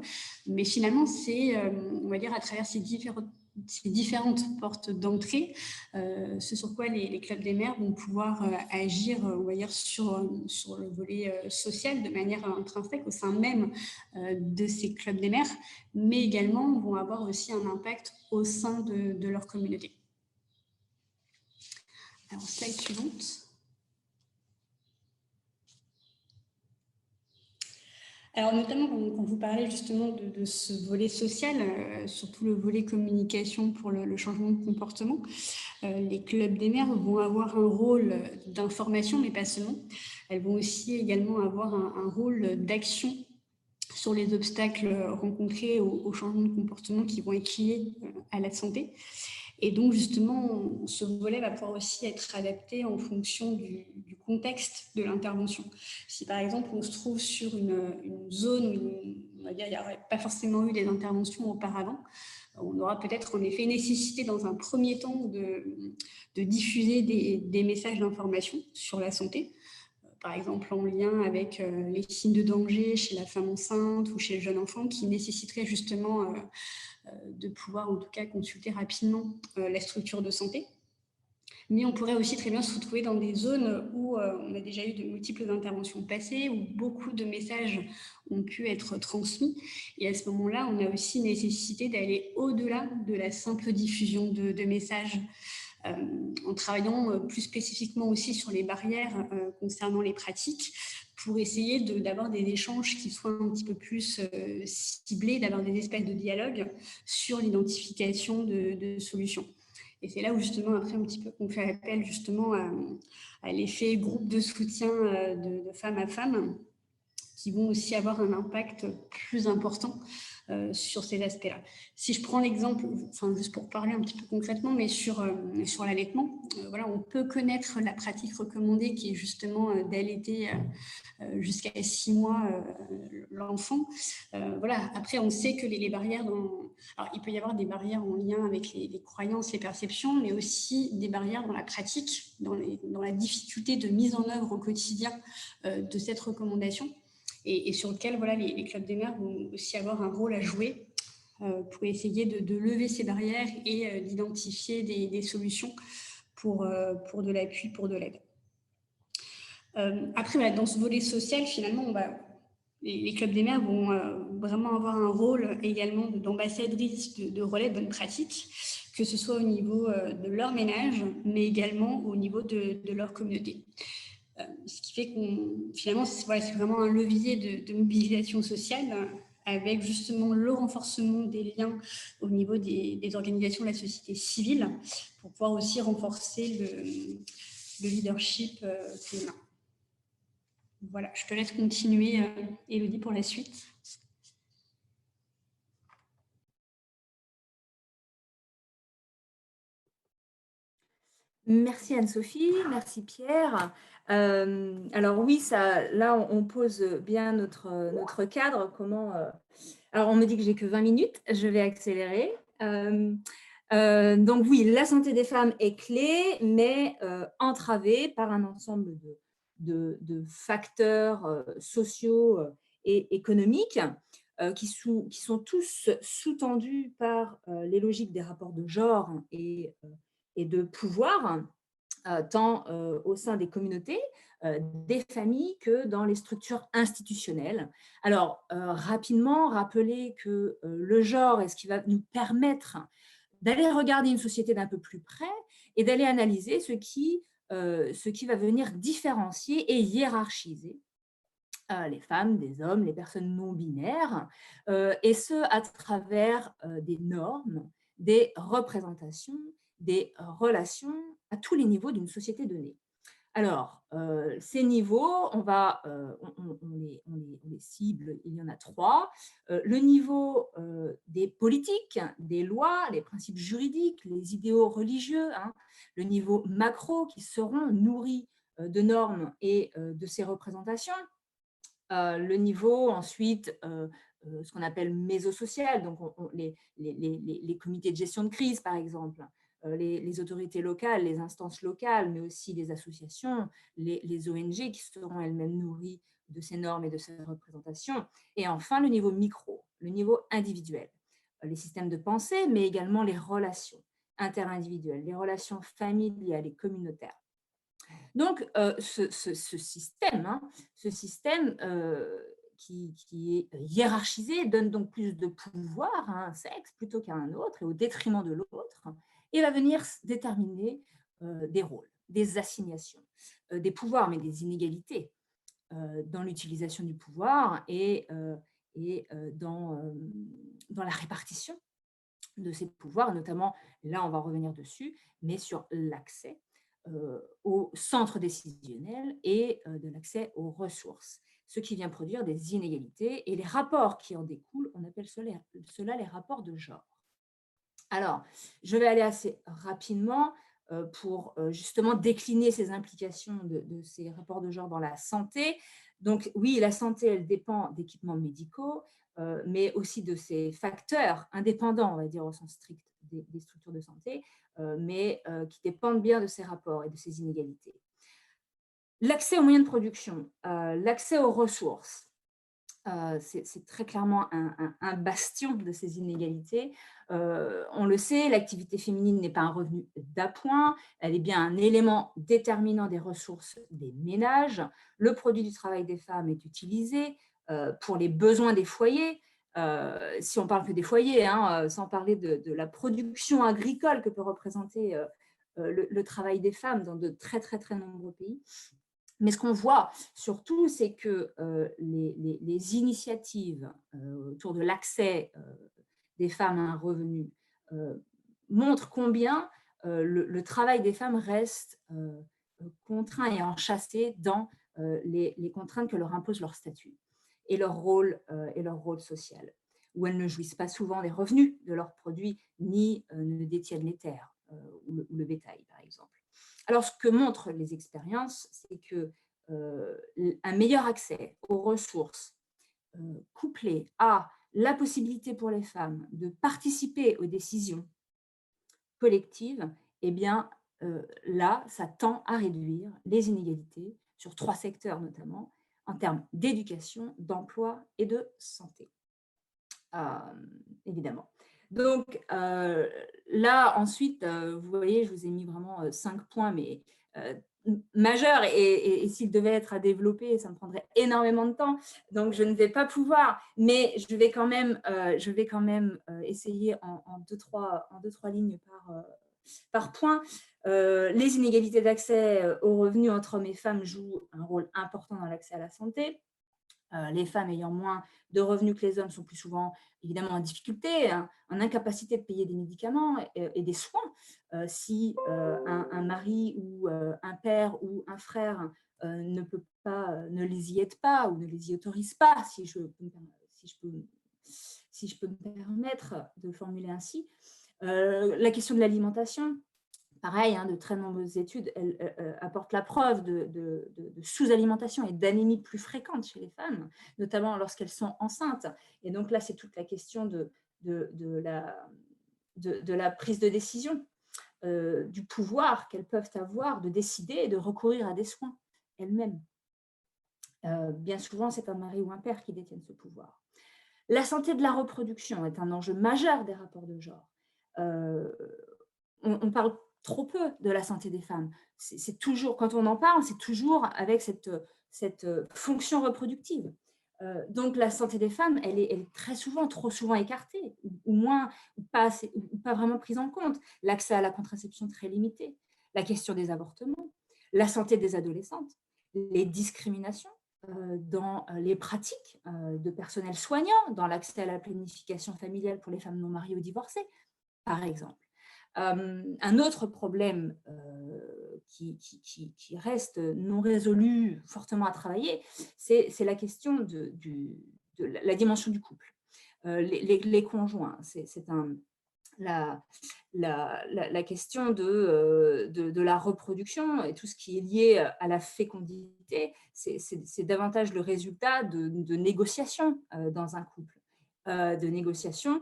Mais finalement, c'est, on va dire, à travers ces différentes portes d'entrée, ce sur quoi les clubs des mères vont pouvoir agir, on va dire, sur le volet social de manière intrinsèque au sein même de ces clubs des mères, mais également vont avoir aussi un impact au sein de leur communauté. Alors, slide suivante. Alors, notamment, quand vous parlez justement de ce volet social, surtout le volet communication pour le changement de comportement, les clubs des mères vont avoir un rôle d'information, mais pas seulement. Elles vont aussi également avoir un rôle d'action sur les obstacles rencontrés au changement de comportement qui vont être liés à la santé. Et donc, justement, ce volet va pouvoir aussi être adapté en fonction du contexte de l'intervention. Si, par exemple, on se trouve sur une zone où on va dire, il n'y aurait pas forcément eu des interventions auparavant, on aura peut-être en effet nécessité dans un premier temps de diffuser des messages d'information sur la santé, par exemple en lien avec les signes de danger chez la femme enceinte ou chez le jeune enfant, qui nécessiterait justement de pouvoir en tout cas consulter rapidement la structure de santé. Mais on pourrait aussi très bien se retrouver dans des zones où on a déjà eu de multiples interventions passées, où beaucoup de messages ont pu être transmis. Et à ce moment-là, on a aussi nécessité d'aller au-delà de la simple diffusion de messages, en travaillant plus spécifiquement aussi sur les barrières concernant les pratiques, pour essayer d'avoir des échanges qui soient un petit peu plus ciblés, d'avoir des espèces de dialogue sur l'identification de solutions. Et c'est là où justement après un petit peu on fait appel justement à l'effet groupe de soutien de femme à femme, qui vont aussi avoir un impact plus important sur ces aspects-là. Si je prends l'exemple, juste pour parler un petit peu concrètement, mais sur l'allaitement, voilà, on peut connaître la pratique recommandée qui est justement d'allaiter jusqu'à 6 mois l'enfant. Voilà. Après, on sait que les barrières, alors, il peut y avoir des barrières en lien avec les croyances, les perceptions, mais aussi des barrières dans la pratique, dans la difficulté de mise en œuvre au quotidien de cette recommandation. Et sur lequel voilà, les clubs des mères vont aussi avoir un rôle à jouer pour essayer de lever ces barrières et d'identifier des solutions pour de l'appui, pour de l'aide. Après, voilà, dans ce volet social, finalement, les clubs des mères vont vraiment avoir un rôle également d'ambassadrice, de relais de bonnes pratiques, que ce soit au niveau de leur ménage, mais également au niveau de leur communauté. Ce qui fait qu'on finalement, c'est vraiment un levier de mobilisation sociale avec justement le renforcement des liens au niveau des organisations de la société civile pour pouvoir aussi renforcer le leadership féminin. Voilà, je te laisse continuer, Élodie, pour la suite. Merci Anne-Sophie, merci Pierre. Alors oui, là on pose bien notre cadre. Alors on me dit que j'ai que 20 minutes, je vais accélérer. Donc oui, la santé des femmes est clé, mais entravée par un ensemble de facteurs sociaux et économiques qui sont tous sous-tendus par les logiques des rapports de genre et de pouvoir, tant au sein des communautés, des familles que dans les structures institutionnelles. Alors, rapidement, rappeler que le genre est ce qui va nous permettre d'aller regarder une société d'un peu plus près et d'aller analyser ce qui va venir différencier et hiérarchiser les femmes, des hommes, les personnes non binaires, et ce, à travers des normes, des représentations, des relations à tous les niveaux d'une société donnée. Alors, ces niveaux, on les cible, il y en a 3. Le niveau des politiques, des lois, les principes juridiques, les idéaux religieux, hein, le niveau macro qui seront nourris de normes et de ces représentations. Le niveau ensuite, ce qu'on appelle mésosocial, donc les comités de gestion de crise par exemple, les autorités locales, les instances locales, mais aussi les associations, les ONG qui seront elles-mêmes nourries de ces normes et de ces représentations. Et enfin, le niveau micro, le niveau individuel, les systèmes de pensée, mais également les relations interindividuelles, les relations familiales et communautaires. Donc, ce système qui est hiérarchisé donne donc plus de pouvoir à un sexe plutôt qu'à un autre et au détriment de l'autre, et va venir déterminer des rôles, des assignations, des pouvoirs, mais des inégalités dans l'utilisation du pouvoir et dans la répartition de ces pouvoirs, notamment, là on va revenir dessus, mais sur l'accès au centre décisionnel et de l'accès aux ressources, ce qui vient produire des inégalités et les rapports qui en découlent, on appelle cela les rapports de genre. Alors, je vais aller assez rapidement pour justement décliner ces implications de ces rapports de genre dans la santé. Donc oui, la santé, elle dépend d'équipements médicaux, mais aussi de ces facteurs indépendants, on va dire au sens strict des structures de santé, mais qui dépendent bien de ces rapports et de ces inégalités. L'accès aux moyens de production, l'accès aux ressources, c'est très clairement un bastion de ces inégalités. On le sait, l'activité féminine n'est pas un revenu d'appoint, elle est bien un élément déterminant des ressources des ménages. Le produit du travail des femmes est utilisé pour les besoins des foyers. Si on parle que des foyers, hein, sans parler de la production agricole que peut représenter le travail des femmes dans de très, très, très nombreux pays. Mais ce qu'on voit surtout, c'est que les initiatives autour de l'accès des femmes à un revenu montrent combien le travail des femmes reste contraint et enchâssé dans les contraintes que leur impose leur statut et leur rôle social, où elles ne jouissent pas souvent des revenus de leurs produits ni ne détiennent les terres ou le bétail, par exemple. Alors, ce que montrent les expériences, c'est que un meilleur accès aux ressources couplé à la possibilité pour les femmes de participer aux décisions collectives, eh bien, là, ça tend à réduire les inégalités sur 3 secteurs notamment, en termes d'éducation, d'emploi et de santé, évidemment. Donc là, ensuite, vous voyez, je vous ai mis vraiment 5 points, mais majeurs, et s'il devait être à développer, ça me prendrait énormément de temps, donc je ne vais pas pouvoir, mais je vais quand même essayer en deux, trois lignes par point. Les inégalités d'accès aux revenus entre hommes et femmes jouent un rôle important dans l'accès à la santé. Les femmes ayant moins de revenus que les hommes sont plus souvent évidemment en difficulté, en incapacité de payer des médicaments et des soins. Si un mari ou un père ou un frère ne peut pas, ne les y aide pas ou ne les y autorise pas, si je peux me permettre de le formuler ainsi. La question de l'alimentation, pareil, de très nombreuses études apportent la preuve de sous-alimentation et d'anémie plus fréquente chez les femmes, notamment lorsqu'elles sont enceintes. Et donc là, c'est toute la question de la prise de décision, du pouvoir qu'elles peuvent avoir de décider et de recourir à des soins elles-mêmes. Bien souvent, c'est un mari ou un père qui détiennent ce pouvoir. La santé de la reproduction est un enjeu majeur des rapports de genre. On parle trop peu de la santé des femmes. C'est toujours, quand on en parle, c'est toujours avec cette fonction reproductive. Donc la santé des femmes, elle est très souvent, trop souvent écartée, ou pas vraiment prise en compte. L'accès à la contraception très limité, la question des avortements, la santé des adolescentes, les discriminations dans les pratiques de personnel soignant, dans l'accès à la planification familiale pour les femmes non mariées ou divorcées, par exemple. Un autre problème qui reste non résolu, fortement à travailler, c'est la question de la dimension du couple. Les conjoints, c'est la question de la reproduction et tout ce qui est lié à la fécondité, c'est davantage le résultat de négociations dans un couple, de négociations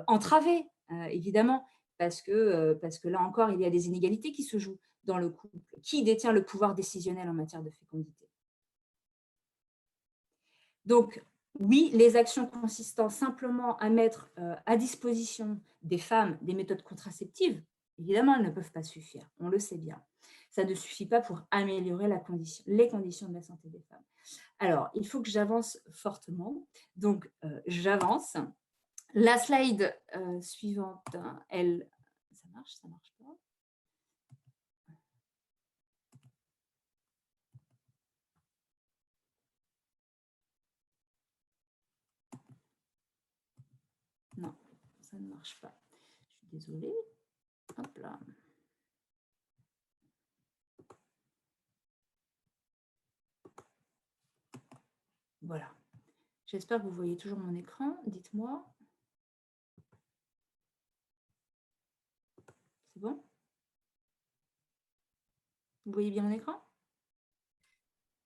entravées, évidemment, parce que là encore, il y a des inégalités qui se jouent dans le couple. Qui détient le pouvoir décisionnel en matière de fécondité? Donc, oui, les actions consistant simplement à mettre à disposition des femmes des méthodes contraceptives, évidemment, elles ne peuvent pas suffire, on le sait bien. Ça ne suffit pas pour améliorer les conditions de la santé des femmes. Alors, il faut que j'avance fortement. Donc, j'avance. La slide suivante, elle... Ça marche pas? Non, ça ne marche pas. Je suis désolée. Hop là. Voilà. J'espère que vous voyez toujours mon écran. Dites-moi. C'est bon? Vous voyez bien mon écran?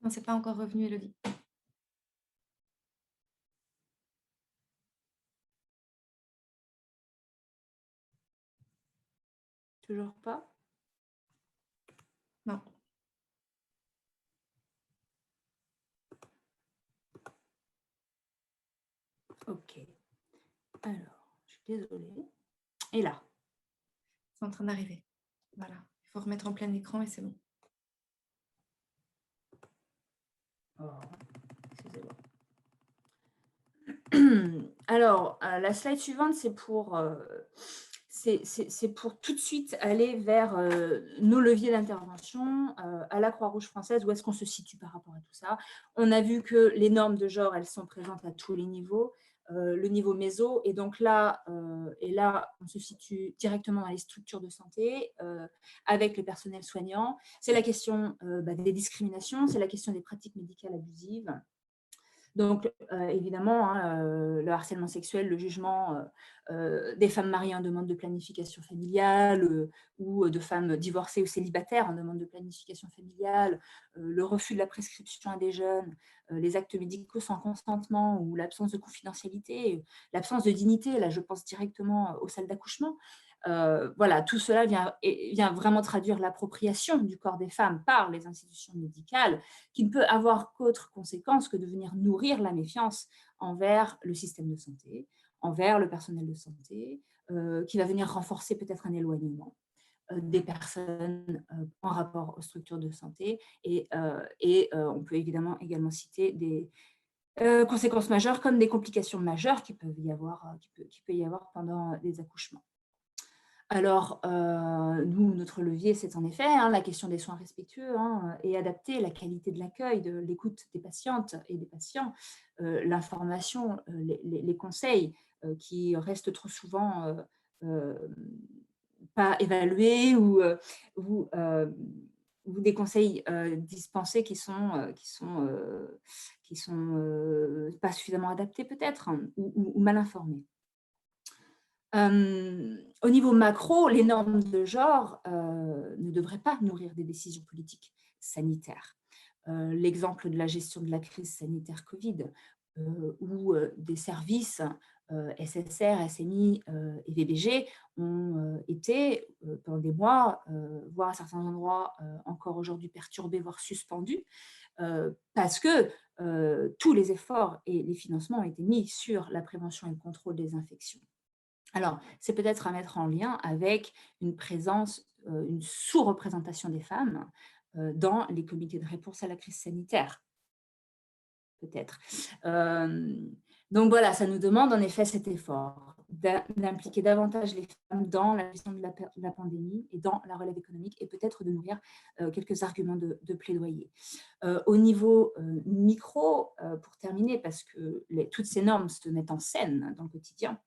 Non, c'est pas encore revenu, Élodie. Toujours pas? Non. Ok. Alors, je suis désolée. Et là? C'est en train d'arriver. Voilà. Il faut remettre en plein écran et c'est bon. Oh, alors, la slide suivante, c'est pour tout de suite aller vers nos leviers d'intervention à la Croix-Rouge française. Où est-ce qu'on se situe par rapport à tout ça? On a vu que les normes de genre, elles sont présentes à tous les niveaux. Le niveau méso, et donc là, on se situe directement dans les structures de santé avec le personnel soignant. C'est la question des discriminations, c'est la question des pratiques médicales abusives. Donc, évidemment, le harcèlement sexuel, le jugement des femmes mariées en demande de planification familiale ou de femmes divorcées ou célibataires en demande de planification familiale, le refus de la prescription à des jeunes, les actes médicaux sans consentement ou l'absence de confidentialité, l'absence de dignité, là je pense directement aux salles d'accouchement. Voilà, tout cela vient vraiment traduire l'appropriation du corps des femmes par les institutions médicales, qui ne peut avoir qu'autre conséquence que de venir nourrir la méfiance envers le système de santé, envers le personnel de santé, qui va venir renforcer peut-être un éloignement des personnes en rapport aux structures de santé. Et on peut évidemment également citer des conséquences majeures comme des complications majeures qui peut y avoir pendant les accouchements. Alors, nous, notre levier, c'est en effet la question des soins respectueux et adapter la qualité de l'accueil, de l'écoute des patientes et des patients, l'information, les conseils qui restent trop souvent euh, pas évalués ou des conseils dispensés qui sont pas suffisamment adaptés peut-être ou mal informés. Au niveau macro, les normes de genre ne devraient pas nourrir des décisions politiques sanitaires. L'exemple de la gestion de la crise sanitaire Covid, où des services SSR, SMI et VBG ont été pendant des mois, voire à certains endroits encore aujourd'hui perturbés, voire suspendus, parce que tous les efforts et les financements ont été mis sur la prévention et le contrôle des infections. Alors, c'est peut-être à mettre en lien avec une présence, une sous-représentation des femmes dans les comités de réponse à la crise sanitaire, peut-être. Donc voilà, ça nous demande en effet cet effort d'impliquer davantage les femmes dans la gestion de la pandémie et dans la relève économique et peut-être de nourrir quelques arguments de plaidoyer. Au niveau micro, pour terminer, parce que toutes ces normes se mettent en scène dans le quotidien,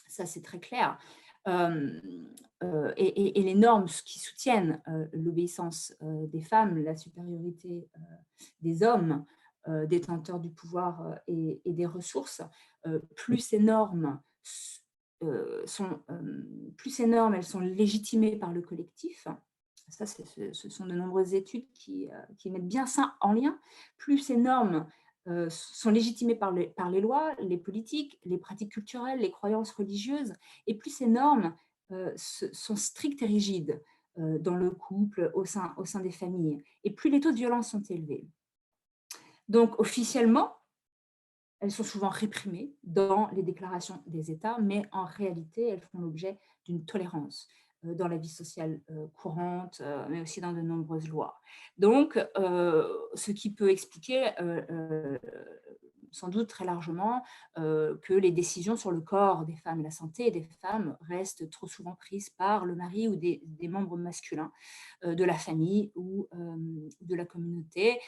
ça c'est très clair. Et les normes qui soutiennent l'obéissance des femmes, la supériorité des hommes, détenteurs du pouvoir et des ressources, plus ces normes elles sont légitimées par le collectif. Ça, ce sont de nombreuses études qui mettent bien ça en lien. Plus ces normes sont légitimées par les lois, les politiques, les pratiques culturelles, les croyances religieuses, et plus ces normes sont strictes et rigides dans le couple, au sein des familles, et plus les taux de violence sont élevés. Donc, officiellement, elles sont souvent réprimées dans les déclarations des États, mais en réalité, elles font l'objet d'une tolérance dans la vie sociale courante, mais aussi dans de nombreuses lois. Donc, ce qui peut expliquer sans doute très largement que les décisions sur le corps des femmes et la santé des femmes restent trop souvent prises par le mari ou des membres masculins de la famille ou de la communauté,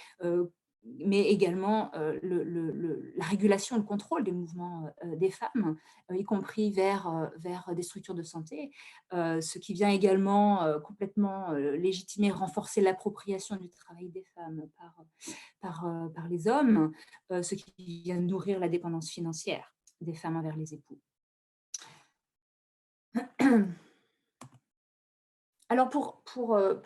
mais également la régulation, le contrôle des mouvements des femmes, y compris vers des structures de santé, ce qui vient également complètement légitimer, renforcer l'appropriation du travail des femmes par les hommes, ce qui vient nourrir la dépendance financière des femmes envers les époux. Alors, pour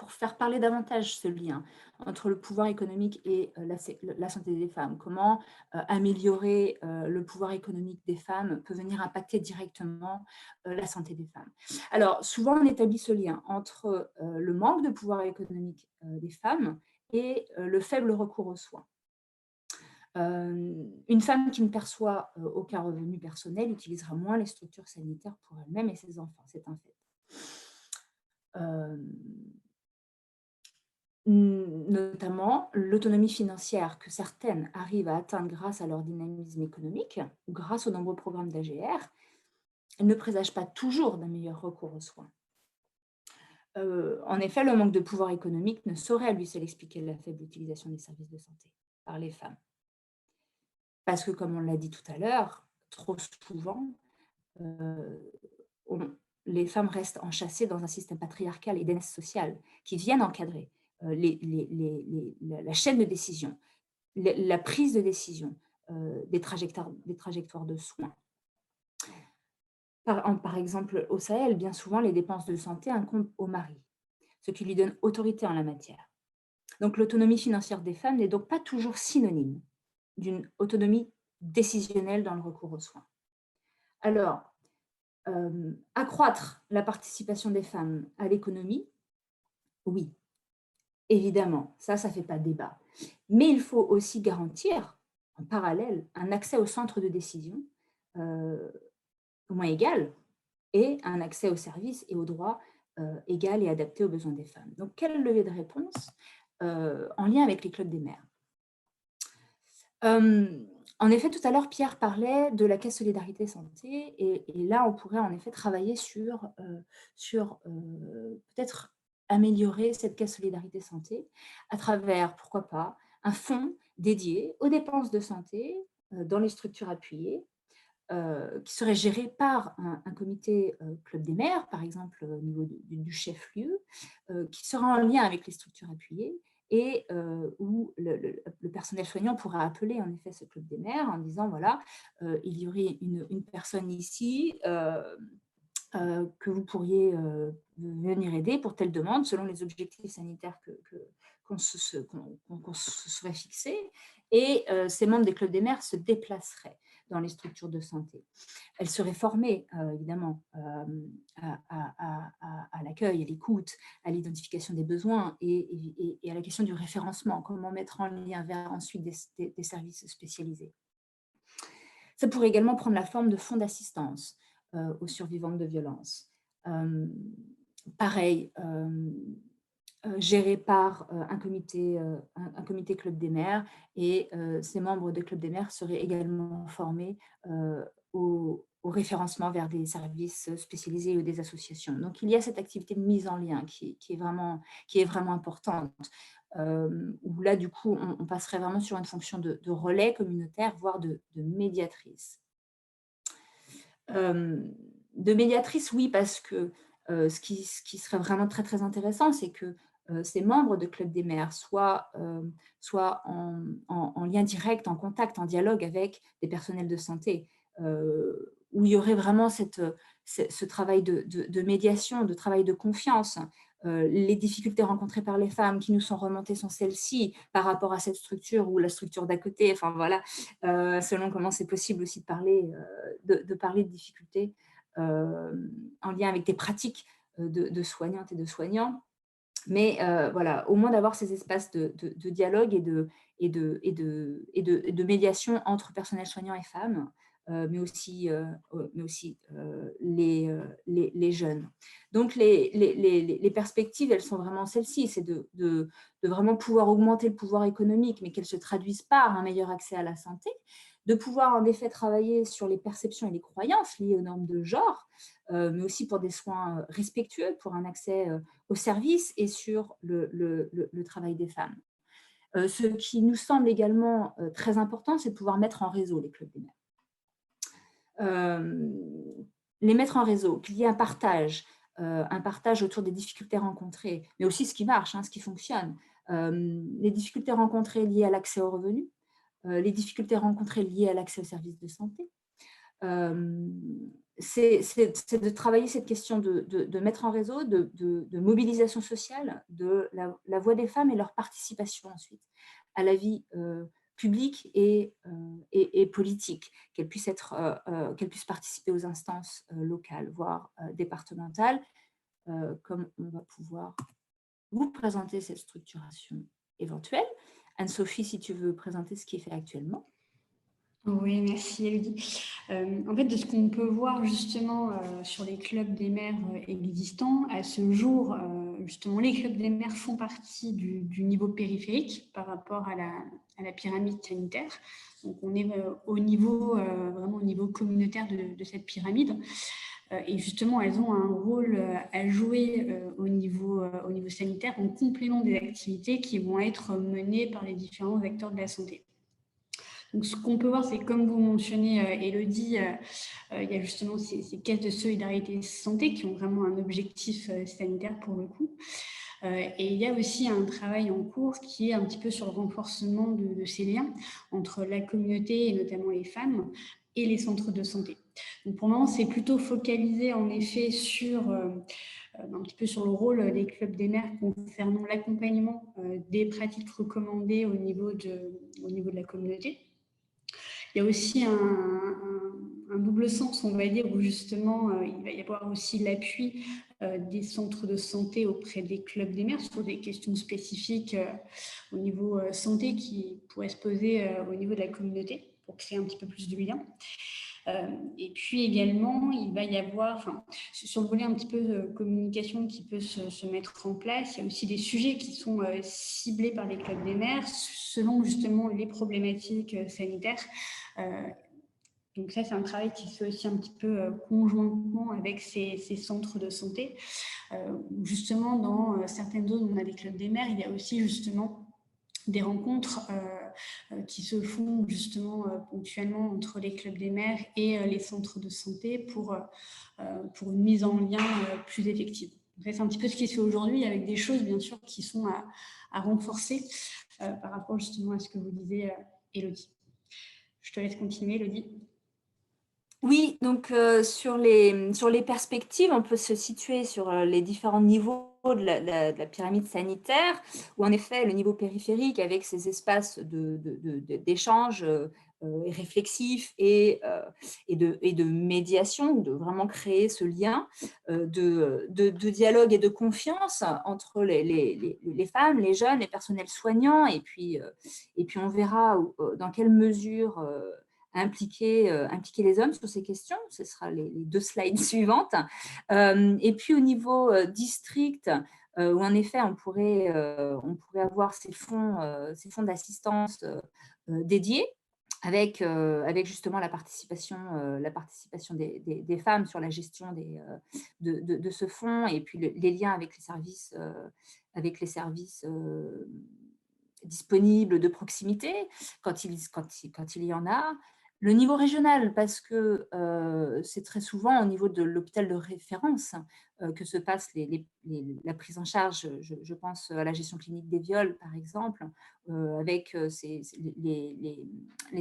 faire parler davantage ce lien entre le pouvoir économique et la santé des femmes, comment améliorer le pouvoir économique des femmes peut venir impacter directement la santé des femmes. Alors, souvent, on établit ce lien entre le manque de pouvoir économique des femmes et le faible recours aux soins. Une femme qui ne perçoit aucun revenu personnel utilisera moins les structures sanitaires pour elle-même et ses enfants, c'est un fait. Notamment l'autonomie financière que certaines arrivent à atteindre grâce à leur dynamisme économique ou grâce aux nombreux programmes d'AGR, elle ne présage pas toujours d'un meilleur recours aux soins. En effet, le manque de pouvoir économique ne saurait à lui seul expliquer la faible utilisation des services de santé par les femmes. Parce que, comme on l'a dit tout à l'heure, trop souvent, les femmes restent enchâssées dans un système patriarcal et d'aînesse sociale qui viennent encadrer la chaîne de décision, la prise de décision des trajectoires de soins. Par exemple, au Sahel, bien souvent, les dépenses de santé incombent au mari, ce qui lui donne autorité en la matière. Donc, l'autonomie financière des femmes n'est donc pas toujours synonyme d'une autonomie décisionnelle dans le recours aux soins. Alors, accroître la participation des femmes à l'économie, oui, évidemment, ça ne fait pas débat. Mais il faut aussi garantir, en parallèle, un accès aux centres de décision au moins égal et un accès aux services et aux droits égal et adapté aux besoins des femmes. Donc, quel levier de réponse en lien avec les clubs des mères? En effet, tout à l'heure, Pierre parlait de la Caisse Solidarité Santé et là, on pourrait en effet travailler sur peut-être améliorer cette Caisse Solidarité Santé à travers, pourquoi pas, un fonds dédié aux dépenses de santé dans les structures appuyées, qui serait géré par un comité Club des maires, par exemple au niveau du chef-lieu, qui sera en lien avec les structures appuyées et où le personnel soignant pourra appeler en effet ce Club des maires en disant, voilà, il y aurait une personne ici que vous pourriez venir aider pour telle demande selon les objectifs sanitaires qu'on se serait fixés. Et ces membres des clubs des maires se déplaceraient dans les structures de santé. Elles seraient formées, évidemment, à l'accueil, à l'écoute, à l'identification des besoins et à la question du référencement, comment mettre en lien vers ensuite des services spécialisés. Ça pourrait également prendre la forme de fonds d'assistance aux survivantes de violences. Pareil, géré par un comité Club des maires et ces membres de Club des maires seraient également formés au référencement vers des services spécialisés ou des associations. Donc, il y a cette activité de mise en lien qui est vraiment importante, où là, du coup, on passerait vraiment sur une fonction de relais communautaire, voire de médiatrice. De médiatrice, oui, parce que ce qui serait vraiment très, très intéressant, c'est que ces membres de Club des maires soient en lien direct, en contact, en dialogue avec des personnels de santé, où il y aurait vraiment ce travail de médiation, de travail de confiance. Les difficultés rencontrées par les femmes qui nous sont remontées sont celles-ci par rapport à cette structure ou la structure d'à côté. Enfin voilà, selon comment c'est possible aussi de parler de difficultés en lien avec des pratiques de soignantes et de soignants. Mais voilà, au moins d'avoir ces espaces de dialogue et de médiation entre personnel soignant et femmes, mais aussi les jeunes. Donc, les perspectives, elles sont vraiment celles-ci, c'est de vraiment pouvoir augmenter le pouvoir économique, mais qu'elles ne se traduisent pas par un meilleur accès à la santé, de pouvoir en effet travailler sur les perceptions et les croyances liées aux normes de genre, mais aussi pour des soins respectueux, pour un accès aux services et sur le travail des femmes. Ce qui nous semble également très important, c'est de pouvoir mettre en réseau les clubs des maires. Les mettre en réseau, qu'il y ait un partage autour des difficultés rencontrées, mais aussi ce qui marche, ce qui fonctionne. Les difficultés rencontrées liées à l'accès aux revenus, les difficultés rencontrées liées à l'accès aux services de santé. C'est de travailler cette question de mettre en réseau, de mobilisation sociale, de la voix des femmes et leur participation ensuite à la vie publique et politique, qu'elles puissent participer aux instances locales, voire départementales, comme on va pouvoir vous présenter cette structuration éventuelle. Anne-Sophie, si tu veux présenter ce qui est fait actuellement. Oui, merci Elodie. En fait, de ce qu'on peut voir justement sur les clubs des maires existants, à ce jour, justement, les clubs des maires font partie du niveau périphérique par rapport à la pyramide sanitaire. Donc, on est vraiment au niveau communautaire de cette pyramide. Et justement, elles ont un rôle à jouer au niveau sanitaire en complément des activités qui vont être menées par les différents acteurs de la santé. Donc, ce qu'on peut voir, c'est comme vous mentionnez, Elodie, il y a justement ces caisses de solidarité santé qui ont vraiment un objectif sanitaire pour le coup. Et il y a aussi un travail en cours qui est un petit peu sur le renforcement de ces liens entre la communauté et notamment les femmes et les centres de santé. Donc, pour le moment, c'est plutôt focalisé en effet sur un petit peu sur le rôle des clubs des maires concernant l'accompagnement des pratiques recommandées au niveau de la communauté. Il y a aussi un double sens, on va dire, où justement, il va y avoir aussi l'appui des centres de santé auprès des clubs des maires sur des questions spécifiques au niveau santé qui pourraient se poser au niveau de la communauté pour créer un petit peu plus de lien. Et puis également, il va y avoir, sur le volet un petit peu de communication qui peut se mettre en place, il y a aussi des sujets qui sont ciblés par les clubs des maires selon justement les problématiques sanitaires. Donc ça, c'est un travail qui se fait aussi un petit peu conjointement avec ces centres de santé. Justement, dans certaines zones où on a des clubs des maires, il y a aussi justement des rencontres qui se font justement ponctuellement entre les clubs des maires et les centres de santé pour une mise en lien plus effective. C'est un petit peu ce qui se fait aujourd'hui avec des choses bien sûr qui sont à renforcer par rapport justement à ce que vous disiez, Élodie. Je te laisse continuer, Élodie. Oui, donc sur les perspectives, on peut se situer sur les différents niveaux de la pyramide sanitaire, où en effet le niveau périphérique avec ces espaces d'échange réflexifs et de médiation, de vraiment créer ce lien de dialogue et de confiance entre les femmes, les jeunes, les personnels soignants, et puis on verra dans quelle mesure impliquer les hommes sur ces questions. Ce sera les 2 slides suivantes. Et puis au niveau district, où en effet on pourrait avoir ces fonds d'assistance dédiés, avec justement la participation des femmes sur la gestion de ce fonds, et puis les liens avec les services disponibles de proximité quand il y en a. Le niveau régional, parce que c'est très souvent au niveau de l'hôpital de référence que se passe la prise en charge. Je pense à la gestion clinique des viols, par exemple, avec les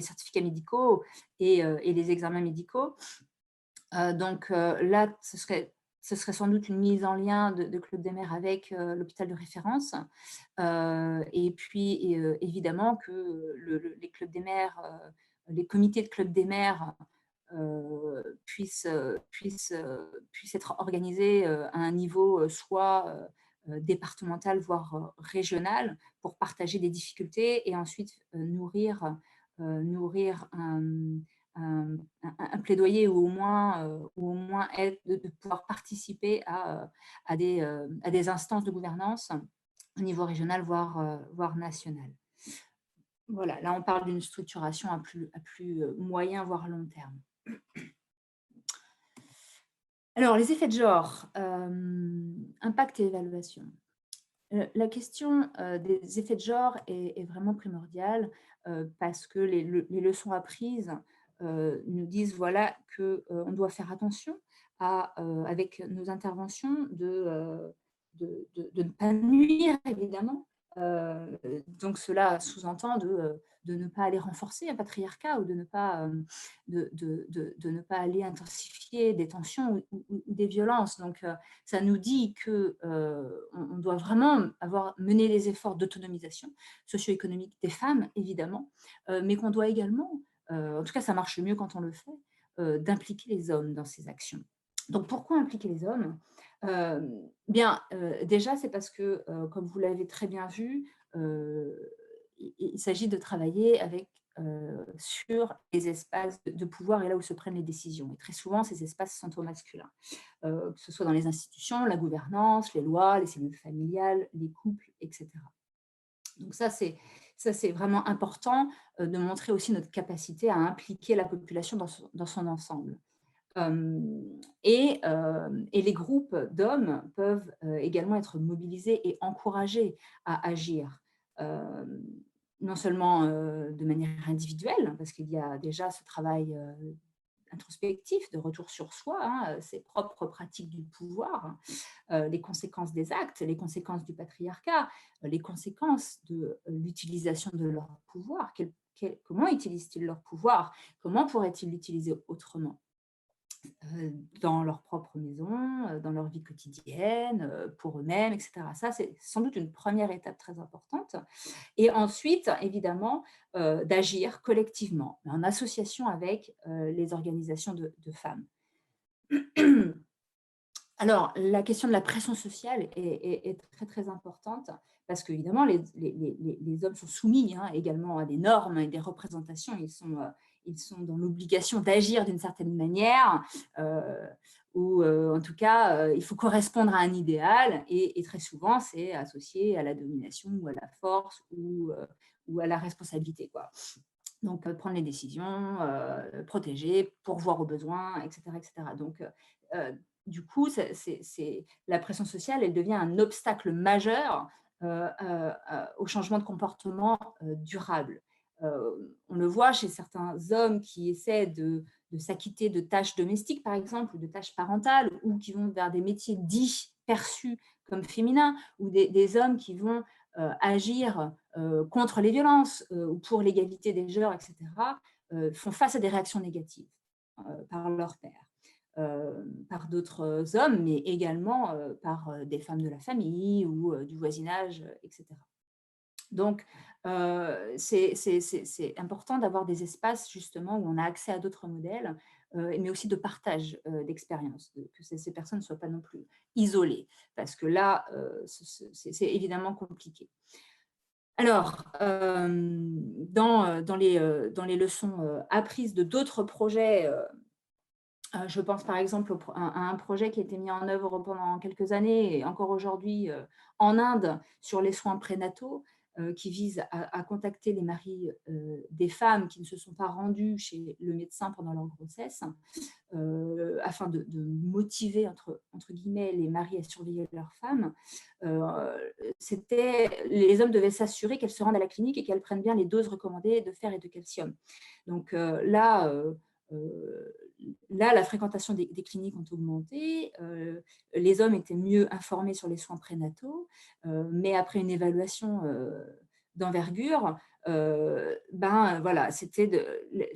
certificats médicaux et les examens médicaux. Donc là, ce serait sans doute une mise en lien de Club des maires avec l'hôpital de référence. Et puis, évidemment, que les clubs des maires, les comités de club des maires puissent être organisés à un niveau soit départemental, voire régional, pour partager des difficultés et ensuite nourrir un plaidoyer, ou au moins être, de pouvoir participer à des instances de gouvernance au niveau régional, voire national. Voilà, là on parle d'une structuration à plus moyen, voire long terme. Alors, les effets de genre, impact et évaluation. La question des effets de genre est vraiment primordiale parce que les leçons apprises nous disent voilà, qu'on doit faire attention avec nos interventions de ne pas nuire, évidemment. Donc cela sous-entend de ne pas aller renforcer un patriarcat, ou de ne pas aller intensifier des tensions ou des violences. Donc ça nous dit qu'on doit vraiment mener des efforts d'autonomisation socio-économique des femmes, évidemment, mais qu'on doit également, en tout cas ça marche mieux quand on le fait, d'impliquer les hommes dans ces actions. Donc pourquoi impliquer les hommes ? Déjà, c'est parce que, comme vous l'avez très bien vu, il s'agit de travailler sur les espaces de pouvoir et là où se prennent les décisions. Et très souvent, ces espaces sont au masculin, que ce soit dans les institutions, la gouvernance, les lois, les cellules familiales, les couples, etc. Donc ça, c'est vraiment important de montrer aussi notre capacité à impliquer la population dans son ensemble. Et les groupes d'hommes peuvent également être mobilisés et encouragés à agir, non seulement de manière individuelle, parce qu'il y a déjà ce travail introspectif de retour sur soi, ses propres pratiques du pouvoir, les conséquences des actes, les conséquences du patriarcat, les conséquences de l'utilisation de leur pouvoir. Comment utilisent-ils leur pouvoir ? Comment pourraient-ils l'utiliser autrement ? Dans leur propre maison, dans leur vie quotidienne, pour eux-mêmes, etc. Ça, c'est sans doute une première étape très importante. Et ensuite, évidemment, d'agir collectivement, en association avec les organisations de femmes. Alors, la question de la pression sociale est très, très importante, parce qu'évidemment, les hommes sont soumis également à des normes et des représentations. ils sont dans l'obligation d'agir d'une certaine manière, ou en tout cas, il faut correspondre à un idéal, et très souvent, c'est associé à la domination ou à la force ou à la responsabilité, quoi. Donc, prendre les décisions, protéger, pourvoir aux besoins, etc. etc. Donc, du coup, la pression sociale, elle devient un obstacle majeur au changement de comportement durable. On le voit chez certains hommes qui essaient de s'acquitter de tâches domestiques, par exemple, ou de tâches parentales, ou qui vont vers des métiers dits perçus comme féminins, ou des hommes qui vont agir contre les violences ou pour l'égalité des genres, etc., font face à des réactions négatives par leur père, par d'autres hommes, mais également par des femmes de la famille ou du voisinage, etc. Donc, c'est important d'avoir des espaces justement où on a accès à d'autres modèles, mais aussi de partage d'expériences, que ces personnes ne soient pas non plus isolées, parce que là, c'est évidemment compliqué. Alors, dans les leçons apprises de d'autres projets, je pense par exemple à un projet qui a été mis en œuvre pendant quelques années et encore aujourd'hui en Inde sur les soins prénataux, qui vise à contacter les maris des femmes qui ne se sont pas rendues chez le médecin pendant leur grossesse, afin de motiver, entre guillemets, les maris à surveiller leurs femmes. Les hommes devaient s'assurer qu'elles se rendent à la clinique et qu'elles prennent bien les doses recommandées de fer et de calcium. Donc là, la fréquentation des cliniques ont augmenté, les hommes étaient mieux informés sur les soins prénataux, mais après une évaluation d'envergure, voilà,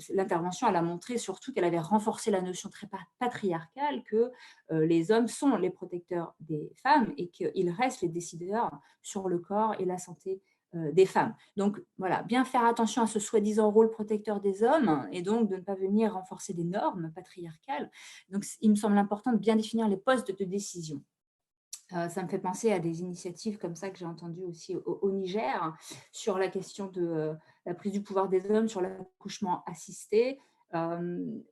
l'intervention, elle a montré surtout qu'elle avait renforcé la notion très patriarcale que les hommes sont les protecteurs des femmes et qu'ils restent les décideurs sur le corps et la santé des femmes. Donc voilà, bien faire attention à ce soi-disant rôle protecteur des hommes et donc de ne pas venir renforcer des normes patriarcales. Donc il me semble important de bien définir les postes de décision. Ça me fait penser à des initiatives comme ça que j'ai entendues aussi au Niger sur la question de la prise du pouvoir des hommes sur l'accouchement assisté,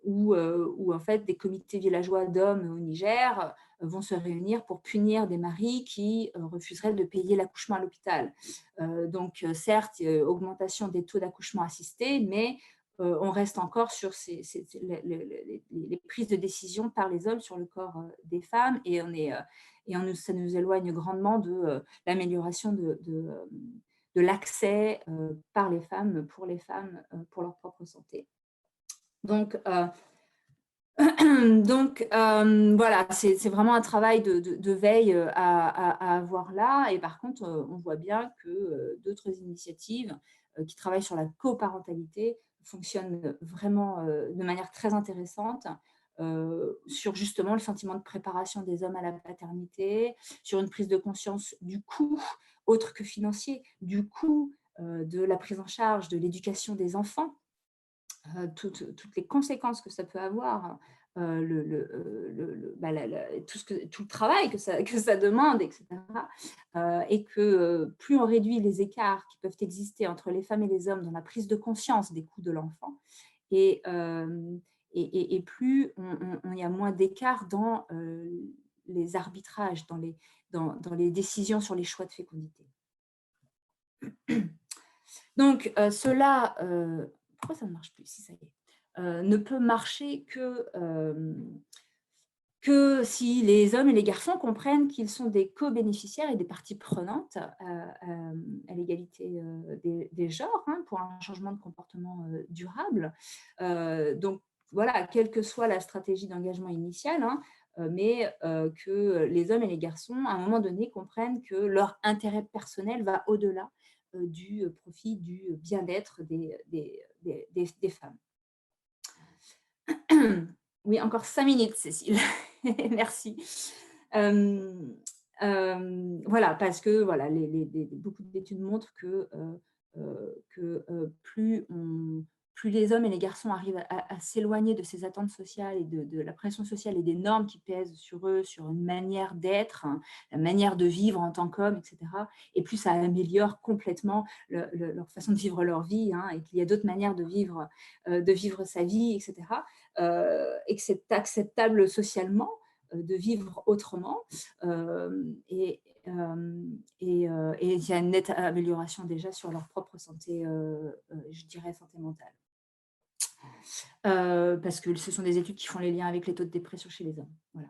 où en fait des comités villageois d'hommes au Niger vont se réunir pour punir des maris qui refuseraient de payer l'accouchement à l'hôpital. Donc certes, augmentation des taux d'accouchement assisté, mais on reste encore sur les prises de décision par les hommes sur le corps des femmes, et ça nous éloigne grandement de l'amélioration de l'accès par les femmes, pour les femmes, pour leur propre santé. Donc voilà, c'est vraiment un travail de veille à avoir là. Et par contre, on voit bien que d'autres initiatives qui travaillent sur la coparentalité fonctionnent vraiment de manière très intéressante, sur justement le sentiment de préparation des hommes à la paternité, sur une prise de conscience du coût, autre que financier, du coût de la prise en charge de l'éducation des enfants, toutes les conséquences que ça peut avoir, tout le travail que ça demande, etc. Et que plus on réduit les écarts qui peuvent exister entre les femmes et les hommes dans la prise de conscience des coûts de l'enfant, et plus il y a moins d'écart dans les arbitrages, dans les décisions sur les choix de fécondité. Donc, cela, pourquoi ça ne marche plus? Si, ça y est. Ne peut marcher que si les hommes et les garçons comprennent qu'ils sont des co-bénéficiaires et des parties prenantes à l'égalité des genres, pour un changement de comportement durable. Donc, voilà, quelle que soit la stratégie d'engagement initiale, mais que les hommes et les garçons, à un moment donné, comprennent que leur intérêt personnel va au-delà du profit, du bien-être des femmes. Oui, encore 5 minutes, Cécile. Merci. Voilà, parce que voilà, beaucoup d'études montrent que plus plus les hommes et les garçons arrivent à s'éloigner de ces attentes sociales et de la pression sociale et des normes qui pèsent sur eux, sur une manière d'être, hein, la manière de vivre en tant qu'homme, etc. Et plus ça améliore complètement leur façon de vivre leur vie, hein, et qu'il y a d'autres manières de vivre sa vie, etc. Et que c'est acceptable socialement de vivre autrement. Et il y a une nette amélioration déjà sur leur propre santé, je dirais santé mentale. Parce que ce sont des études qui font les liens avec les taux de dépression chez les hommes. Voilà.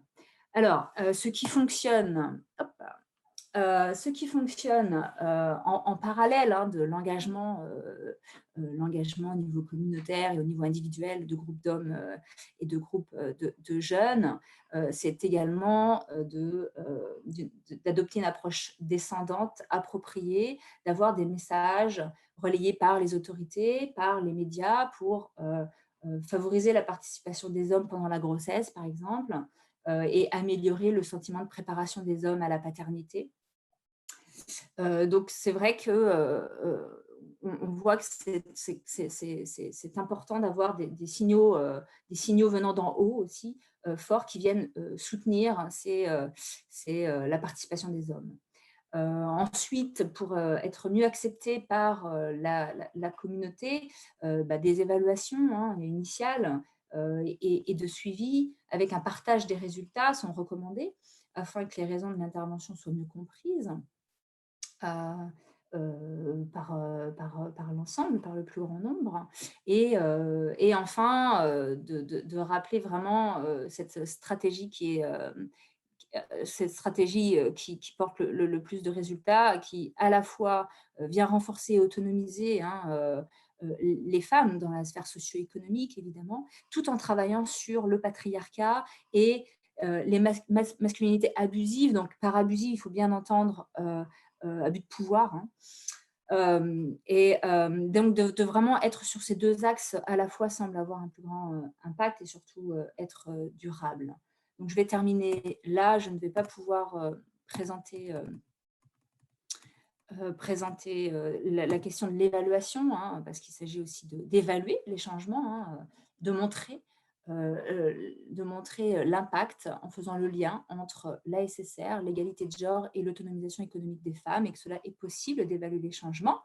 Alors, ce qui fonctionne, en parallèle, hein, de l'engagement au niveau communautaire et au niveau individuel de groupes d'hommes et de groupes de jeunes, c'est également d'adopter une approche descendante, appropriée, d'avoir des messages relayés par les autorités, par les médias pour favoriser la participation des hommes pendant la grossesse, par exemple, et améliorer le sentiment de préparation des hommes à la paternité. Donc, c'est vrai que on voit que c'est important d'avoir des signaux venant d'en haut aussi, forts, qui viennent soutenir la participation des hommes. Ensuite, pour être mieux accepté par la communauté, des évaluations, hein, initiales et de suivi avec un partage des résultats sont recommandés afin que les raisons de l'intervention soient mieux comprises par l'ensemble, par le plus grand nombre. Et enfin, de rappeler vraiment cette stratégie qui porte le plus de résultats, qui à la fois vient renforcer et autonomiser, hein, les femmes dans la sphère socio-économique, évidemment, tout en travaillant sur le patriarcat et les masculinités abusives. Donc, par abusive, il faut bien entendre abus de pouvoir, hein. Donc, de vraiment être sur ces deux axes à la fois semble avoir un plus grand impact et surtout être durable. Donc, je vais terminer là. Je ne vais pas pouvoir présenter la question de l'évaluation, hein, parce qu'il s'agit aussi d'évaluer les changements, hein, de montrer l'impact en faisant le lien entre l'ASSR, l'égalité de genre et l'autonomisation économique des femmes, et que cela est possible d'évaluer les changements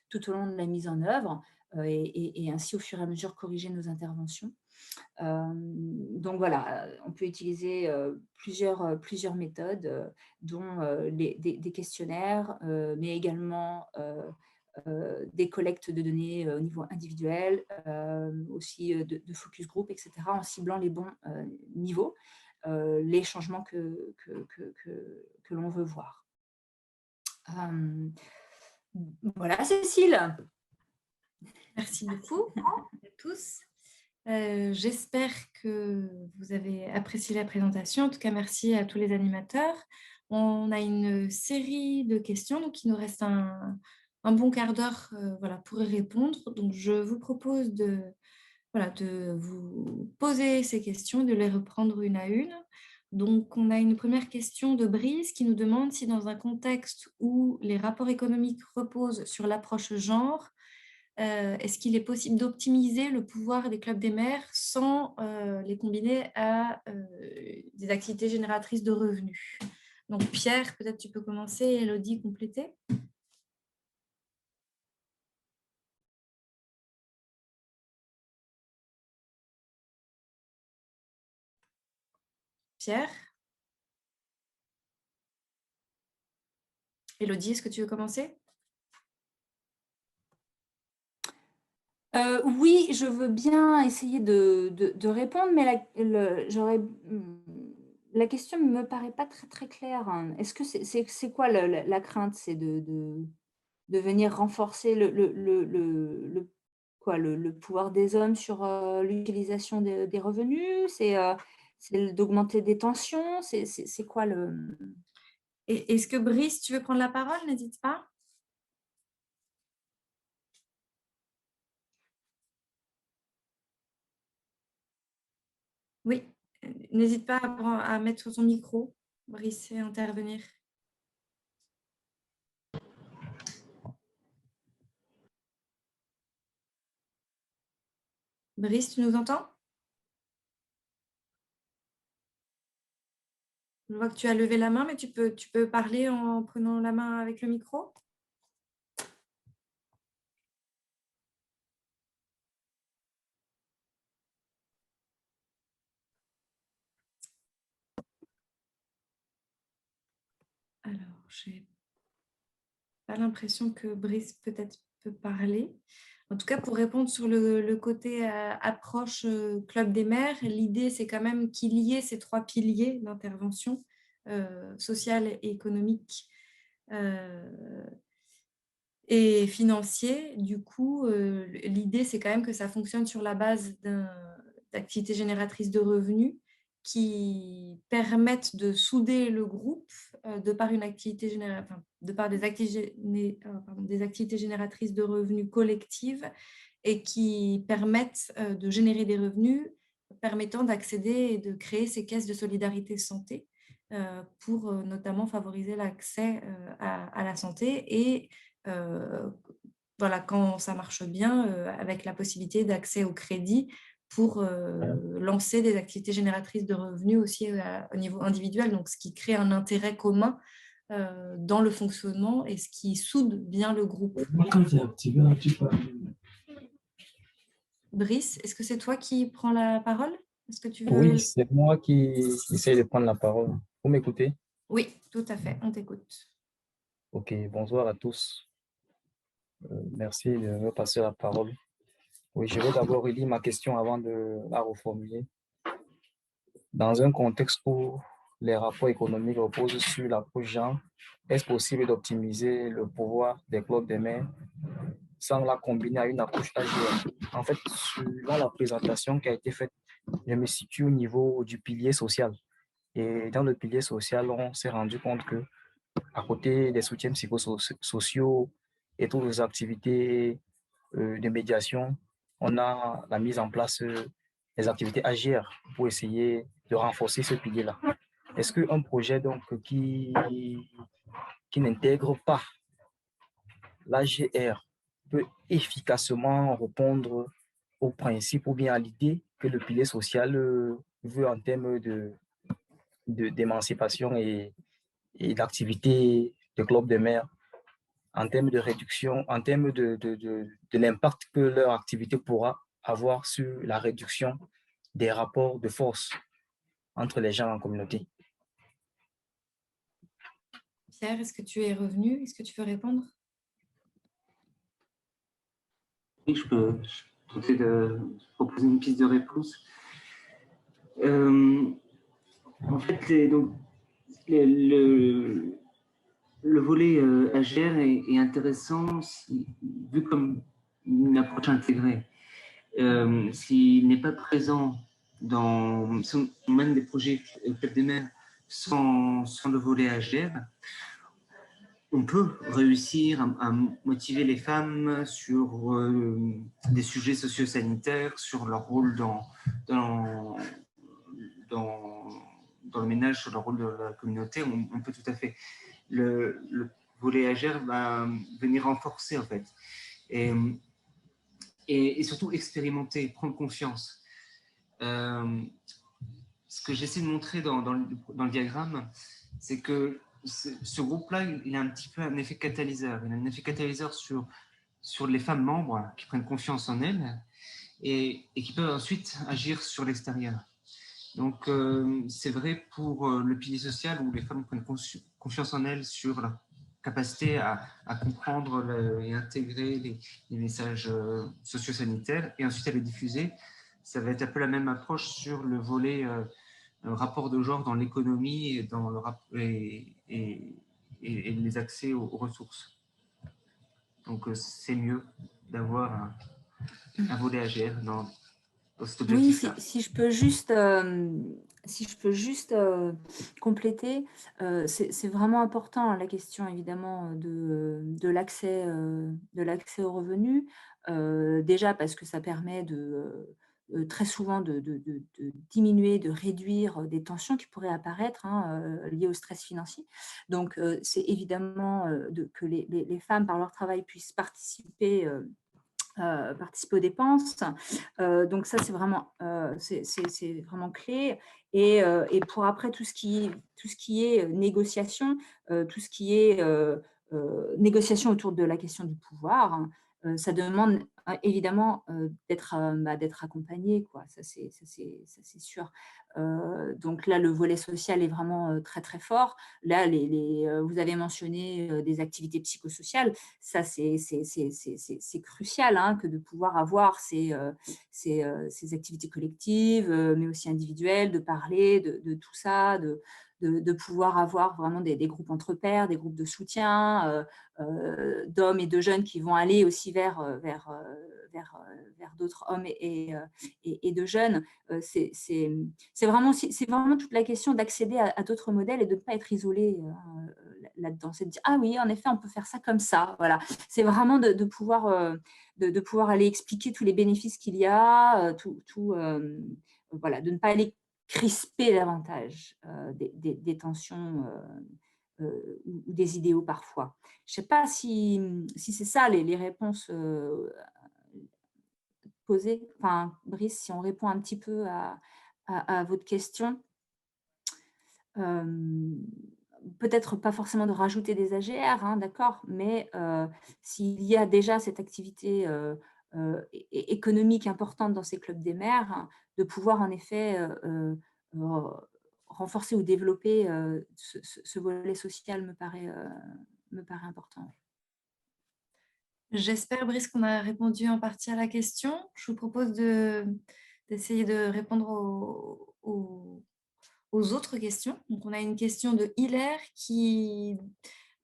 tout au long de la mise en œuvre et ainsi au fur et à mesure corriger nos interventions. Donc voilà, on peut utiliser plusieurs méthodes, dont des questionnaires, mais également des collectes de données au niveau individuel, aussi de focus group, etc., en ciblant les bons niveaux, les changements que l'on veut voir. Voilà, Cécile. Merci beaucoup à tous. J'espère que vous avez apprécié la présentation. En tout cas, merci à tous les animateurs. On a une série de questions, donc il nous reste un bon quart d'heure voilà, pour y répondre. Donc, je vous propose de vous poser ces questions, de les reprendre une à une. Donc, on a une première question de Brice qui nous demande si dans un contexte où les rapports économiques reposent sur l'approche genre, est-ce qu'il est possible d'optimiser le pouvoir des clubs des maires sans les combiner à des activités génératrices de revenus? Donc Pierre, peut-être tu peux commencer et Elodie compléter. Pierre? Elodie, est-ce que tu veux commencer? Oui, je veux bien essayer de répondre, mais la question ne me paraît pas très, très claire. Est-ce que c'est quoi la crainte? C'est de venir renforcer le pouvoir des hommes sur l'utilisation des revenus? C'est d'augmenter des tensions? C'est quoi le… Et est-ce que Brice, tu veux prendre la parole? N'hésite pas. Oui, n'hésite pas à mettre son micro, Brice, et intervenir. Brice, tu nous entends? Je vois que tu as levé la main, mais tu peux parler en prenant la main avec le micro? Alors, j'ai pas l'impression que Brice peut-être peut parler. En tout cas, pour répondre sur le côté approche Club des maires, l'idée, c'est quand même qu'il y ait ces 3 piliers d'intervention sociale et économique et financier. Du coup, l'idée, c'est quand même que ça fonctionne sur la base d'activités génératrices de revenus qui permettent de souder le groupe de par une activité de par des activités génératrices de revenus collectives et qui permettent de générer des revenus permettant d'accéder et de créer ces caisses de solidarité santé pour notamment favoriser l'accès à la santé et voilà, quand ça marche bien, avec la possibilité d'accès au crédit pour lancer des activités génératrices de revenus aussi au niveau individuel, donc ce qui crée un intérêt commun dans le fonctionnement et ce qui soude bien le groupe. Brice, est-ce que c'est toi qui prends la parole? Est-ce que tu veux... Oui, c'est moi qui essaie de prendre la parole. Vous m'écoutez? Oui, tout à fait, on t'écoute. Ok, bonsoir à tous. Merci de me passer la parole. Oui, je vais d'abord relire ma question avant de la reformuler. Dans un contexte où les rapports économiques reposent sur l'approche genre, est-ce possible d'optimiser le pouvoir des clubs des maires sans la combiner à une approche agile? En fait, suivant la présentation qui a été faite, je me situe au niveau du pilier social. Et dans le pilier social, on s'est rendu compte que à côté des soutiens psychosociaux et toutes les activités de médiation, on a la mise en place des activités AGR pour essayer de renforcer ce pilier-là. Est-ce qu'un projet donc, qui n'intègre pas l'AGR peut efficacement répondre au principe ou bien à l'idée que le pilier social veut en termes d'émancipation et d'activité de club de mer, en termes de réduction, en termes de l'impact que leur activité pourra avoir sur la réduction des rapports de force entre les gens en communauté? Pierre, est-ce que tu es revenu? Est-ce que tu veux répondre? Oui, je peux tenter de proposer une piste de réponse. En fait, donc, le volet AGR est intéressant vu comme une approche intégrée. S'il n'est pas présent dans même des projets Club des maires sans le volet AGR, on peut réussir à motiver les femmes sur des sujets sociosanitaires, sur leur rôle dans le ménage, sur le rôle de la communauté. On peut tout à fait. Le volet AGR va venir renforcer, en fait. Et surtout expérimenter, prendre confiance. Ce que j'essaie de montrer dans le diagramme, c'est que ce groupe-là, il a un petit peu un effet catalyseur. Il a un effet catalyseur sur les femmes membres qui prennent confiance en elles et qui peuvent ensuite agir sur l'extérieur. Donc, c'est vrai pour le pilier social où les femmes prennent confiance en elles sur leur capacité à comprendre et intégrer les messages sociosanitaires et ensuite à les diffuser. Ça va être un peu la même approche sur le volet rapport de genre dans l'économie et, dans et les accès aux ressources. Donc, c'est mieux d'avoir un volet AGR dans cet objectif-là. Oui, si je peux juste compléter, c'est vraiment important la question évidemment de l'accès aux revenus. Déjà parce que ça permet très souvent de diminuer, de réduire des tensions qui pourraient apparaître liées au stress financier. Donc, c'est évidemment que les femmes, par leur travail, puissent participer participer aux dépenses. Donc ça, c'est vraiment clé. Et pour après, tout ce qui est négociation, tout ce qui est négociation autour de la question du pouvoir, hein, ça demande évidemment d'être accompagné, quoi. Ça, c'est sûr. Donc là, le volet social est vraiment très, très fort. Là, vous avez mentionné des activités psychosociales. Ça, c'est crucial, hein, que de pouvoir avoir ces activités collectives, mais aussi individuelles, de parler de tout ça, de pouvoir avoir vraiment des groupes entre pairs, des groupes de soutien, d'hommes et de jeunes qui vont aller aussi vers d'autres hommes et de jeunes. C'est vraiment toute la question d'accéder à d'autres modèles et de ne pas être isolé là-dedans. C'est de dire, ah oui, en effet, on peut faire ça comme ça. Voilà. C'est vraiment de pouvoir aller expliquer tous les bénéfices qu'il y a, voilà, de ne pas aller crisper davantage des tensions ou des idéaux parfois. Je ne sais pas si c'est ça les réponses posées. Enfin, Brice, si on répond un petit peu à votre question. Peut-être pas forcément de rajouter des AGR, hein, d'accord, mais s'il y a déjà cette activité économique importante dans ces clubs des maires, hein, de pouvoir en effet renforcer ou développer ce volet social me paraît important. J'espère, Brice, qu'on a répondu en partie à la question. Je vous propose d'essayer de répondre aux autres questions. Donc, on a une question de Hilaire qui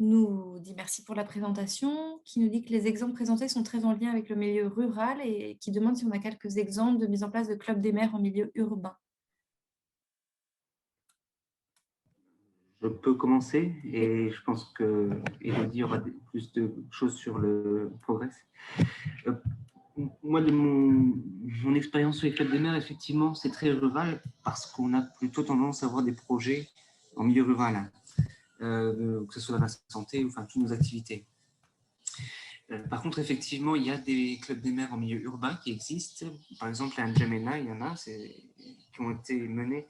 nous dit merci pour la présentation, qui nous dit que les exemples présentés sont très en lien avec le milieu rural et qui demande si on a quelques exemples de mise en place de clubs des maires en milieu urbain. Je peux commencer et je pense que Élodie aura plus de choses sur le progrès. Moi, de mon expérience sur les clubs des maires, effectivement, c'est très rural parce qu'on a plutôt tendance à avoir des projets en milieu rural, que ce soit dans la santé ou enfin, toutes nos activités. Par contre, effectivement, il y a des clubs des maires en milieu urbain qui existent. Par exemple, à N'Djamena, il y en a qui ont été menés.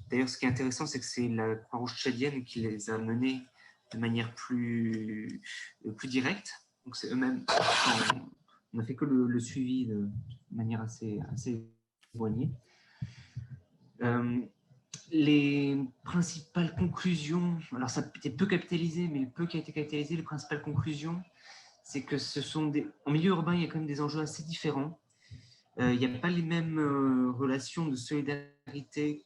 D'ailleurs, ce qui est intéressant, c'est que c'est la Croix-Rouge tchadienne qui les a menés de manière plus directe. Donc, c'est eux-mêmes. On n'a fait que le suivi de manière assez éloignée. Les principales conclusions, alors ça a été peu capitalisé, mais peu qui a été capitalisé, les principales conclusions, c'est que en milieu urbain, il y a quand même des enjeux assez différents. Il n'y a pas les mêmes relations de solidarité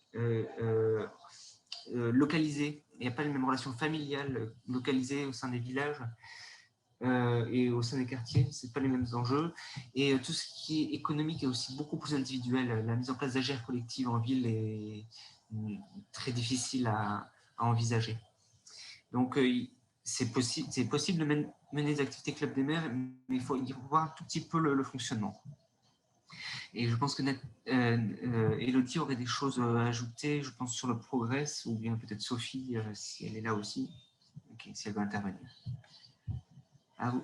localisées. Il n'y a pas les mêmes relations familiales localisées au sein des villages et au sein des quartiers. Ce n'est pas les mêmes enjeux. Et tout ce qui est économique est aussi beaucoup plus individuel. La mise en place d'AGR collectives en ville est très difficile à envisager. Donc, c'est possible de mener des activités club des maires, mais il faut voir un tout petit peu le fonctionnement. Et je pense que Élodie aurait des choses à ajouter, je pense, sur le progrès, ou bien peut-être Sophie, si elle est là aussi, si elle veut intervenir. À vous.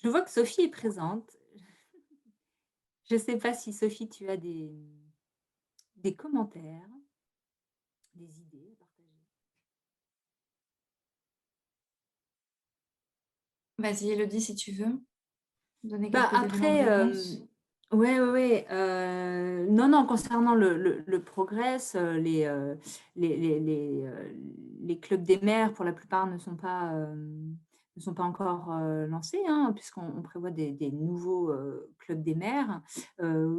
Je vois que Sophie est présente. Je ne sais pas si, Sophie, tu as des commentaires, des idées à partager. Vas-y, Élodie, si tu veux donner quelques éléments de Après, réponse. ouais. Non, concernant le progrès, les clubs des maires, pour la plupart, ne sont pas encore lancés, hein, puisqu'on prévoit des nouveaux clubs des maires.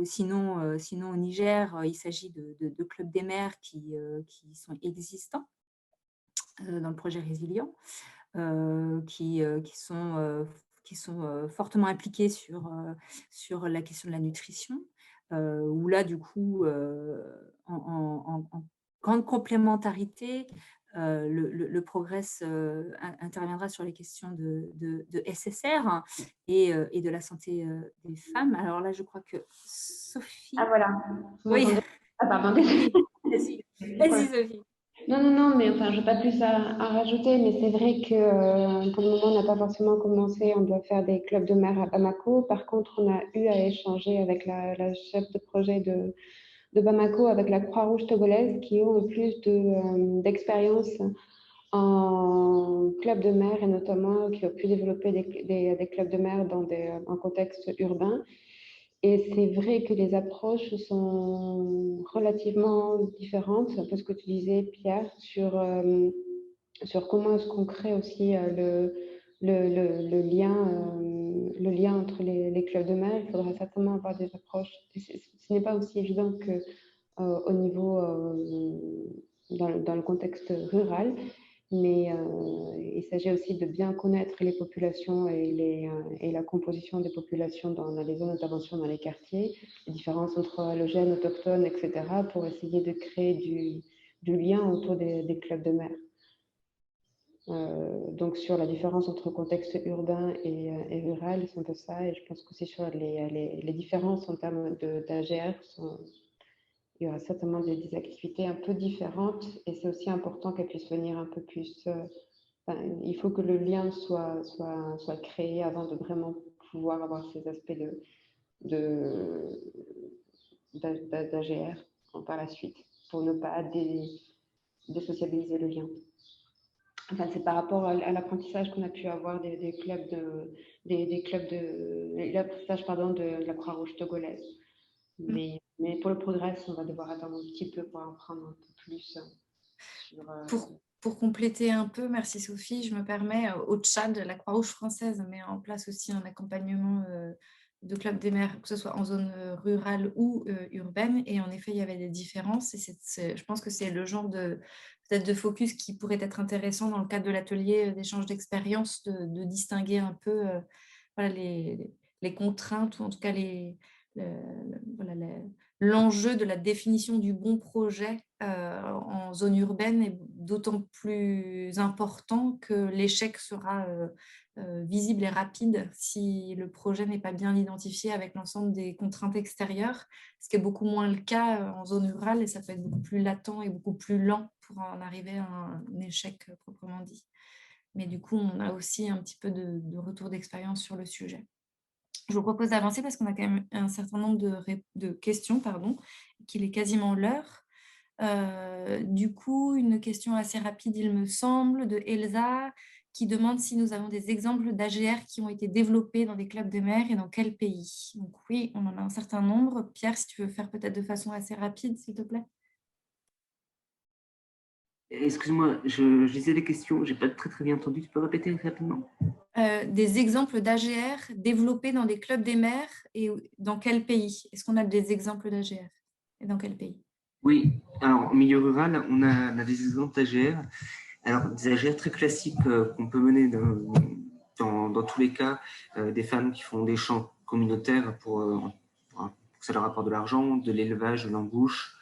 Sinon, au Niger, il s'agit de clubs des maires qui sont existants dans le projet Résilient, qui sont fortement impliqués sur la question de la nutrition, où là, du coup, en grande complémentarité, le progrès interviendra sur les questions de SSR et de la santé des femmes. Alors là, je crois que Sophie… Ah voilà. Oui. Ah pardon. Vas-y, Sophie. Non, mais enfin, je n'ai pas plus à rajouter, mais c'est vrai que pour le moment, on n'a pas forcément commencé. On doit faire des clubs de mer à Bamako. Par contre, on a eu à échanger avec la chef de projet de Bamako, avec la Croix-Rouge togolaise, qui ont plus d'expérience en club de mer et notamment qui ont pu développer des clubs de mer dans un contexte urbain. Et c'est vrai que les approches sont relativement différentes, un peu ce que tu disais, Pierre, sur comment est-ce qu'on crée aussi le lien entre les clubs de mer. Il faudra certainement avoir des approches. Ce n'est pas aussi évident que au niveau dans le contexte rural, mais il s'agit aussi de bien connaître les populations et la composition des populations dans les zones d'intervention dans les quartiers, les différences entre allogènes, autochtones, etc., pour essayer de créer du lien autour des clubs de mer. Donc sur la différence entre contexte urbain et rural, c'est un peu ça, et je pense qu'aussi sur les différences en termes d'AGR, il y aura certainement des activités un peu différentes, et c'est aussi important qu'elles puissent venir un peu plus... il faut que le lien soit créé avant de vraiment pouvoir avoir ces aspects d'AGR par la suite, pour ne pas désociabiliser le lien. Enfin, c'est par rapport à l'apprentissage qu'on a pu avoir des clubs l'apprentissage, pardon, de la Croix-Rouge togolaise. Mais pour le progrès, on va devoir attendre un petit peu pour en prendre un peu plus sur... Pour compléter un peu, merci Sophie, je me permets, au Tchad, la Croix-Rouge française met en place aussi un accompagnement de clubs des mers, que ce soit en zone rurale ou urbaine. Et en effet, il y avait des différences. Et je pense que c'est le genre peut-être de focus qui pourrait être intéressant dans le cadre de l'atelier d'échange d'expériences, de distinguer un peu voilà, les contraintes, ou en tout cas l'enjeu de la définition du bon projet en zone urbaine est d'autant plus important que l'échec sera visible et rapide si le projet n'est pas bien identifié avec l'ensemble des contraintes extérieures, ce qui est beaucoup moins le cas en zone rurale, et ça peut être beaucoup plus latent et beaucoup plus lent pour en arriver à un échec proprement dit. Mais du coup, on a aussi un petit peu de retour d'expérience sur le sujet. Je vous propose d'avancer parce qu'on a quand même un certain nombre de questions, qu'il est quasiment l'heure. Du coup, une question assez rapide, il me semble, de Elsa, qui demande si nous avons des exemples d'AGR qui ont été développés dans des clubs de mer et dans quel pays. Donc oui, on en a un certain nombre. Pierre, si tu veux faire peut-être de façon assez rapide, s'il te plaît. Excuse-moi, je lisais les questions, j'ai pas très bien entendu. Tu peux répéter rapidement? Des exemples d'AGR développés dans des clubs des mers et dans quel pays? Est-ce qu'on a des exemples d'AGR et dans quel pays? Oui, alors en milieu rural, on a des exemples d'AGR. Alors des AGR très classiques qu'on peut mener dans tous les cas, des femmes qui font des champs communautaires pour que ça leur apporte de l'argent, de l'élevage, de l'embauche,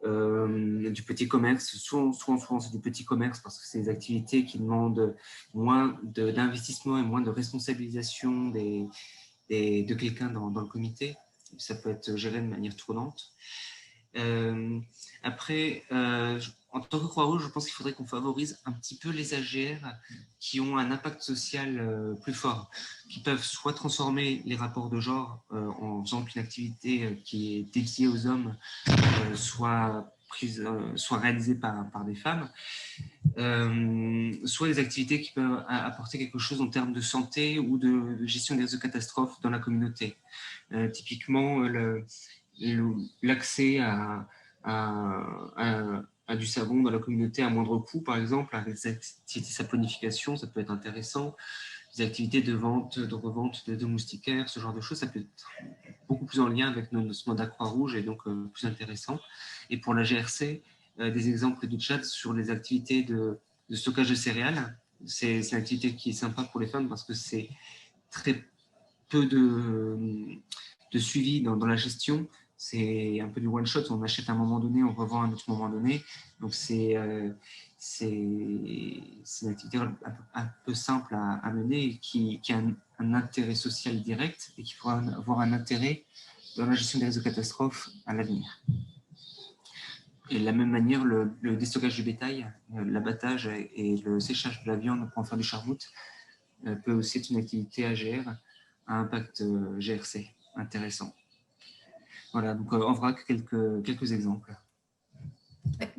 du petit commerce. Souvent c'est du petit commerce parce que c'est des activités qui demandent moins d'investissement et moins de responsabilisation de quelqu'un dans le comité. Ça peut être géré de manière tournante. Après, en tant que Croix-Rouge, je pense qu'il faudrait qu'on favorise un petit peu les AGR qui ont un impact social plus fort, qui peuvent soit transformer les rapports de genre en faisant qu'une activité qui est dédiée aux hommes soit réalisée par des femmes, soit des activités qui peuvent apporter quelque chose en termes de santé ou de gestion des risques de catastrophes dans la communauté. Typiquement, l'accès à du savon dans la communauté à moindre coût, par exemple, avec des activités de saponification, ça peut être intéressant. Des activités de revente de moustiquaires, ce genre de choses, ça peut être beaucoup plus en lien avec notre mandat Croix-Rouge et donc plus intéressant. Et pour la GRC, des exemples du chat sur les activités de stockage de céréales. C'est une activité qui est sympa pour les femmes parce que c'est très peu de suivi dans la gestion. C'est un peu du one-shot, on achète à un moment donné, on revend à un autre moment donné. Donc, c'est une activité un peu simple à mener et qui a un intérêt social direct et qui pourra avoir un intérêt dans la gestion des risques de catastrophes à l'avenir. Et de la même manière, le déstockage du bétail, l'abattage et le séchage de la viande pour en faire du charbout peut aussi être une activité AGR à impact GRC intéressant. Voilà, donc en vrac, quelques exemples.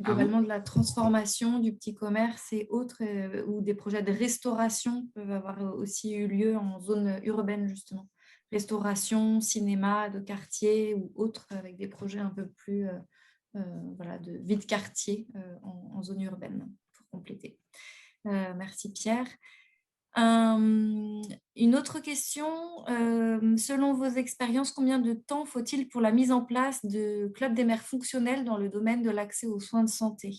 Globalement, de la transformation du petit commerce et autres, ou des projets de restauration peuvent avoir aussi eu lieu en zone urbaine, justement. Restauration, cinéma de quartier ou autres, avec des projets un peu plus voilà, de vie de quartier en zone urbaine, pour compléter. Merci Pierre. Une autre question, selon vos expériences, combien de temps faut-il pour la mise en place de clubs des maires fonctionnels dans le domaine de l'accès aux soins de santé?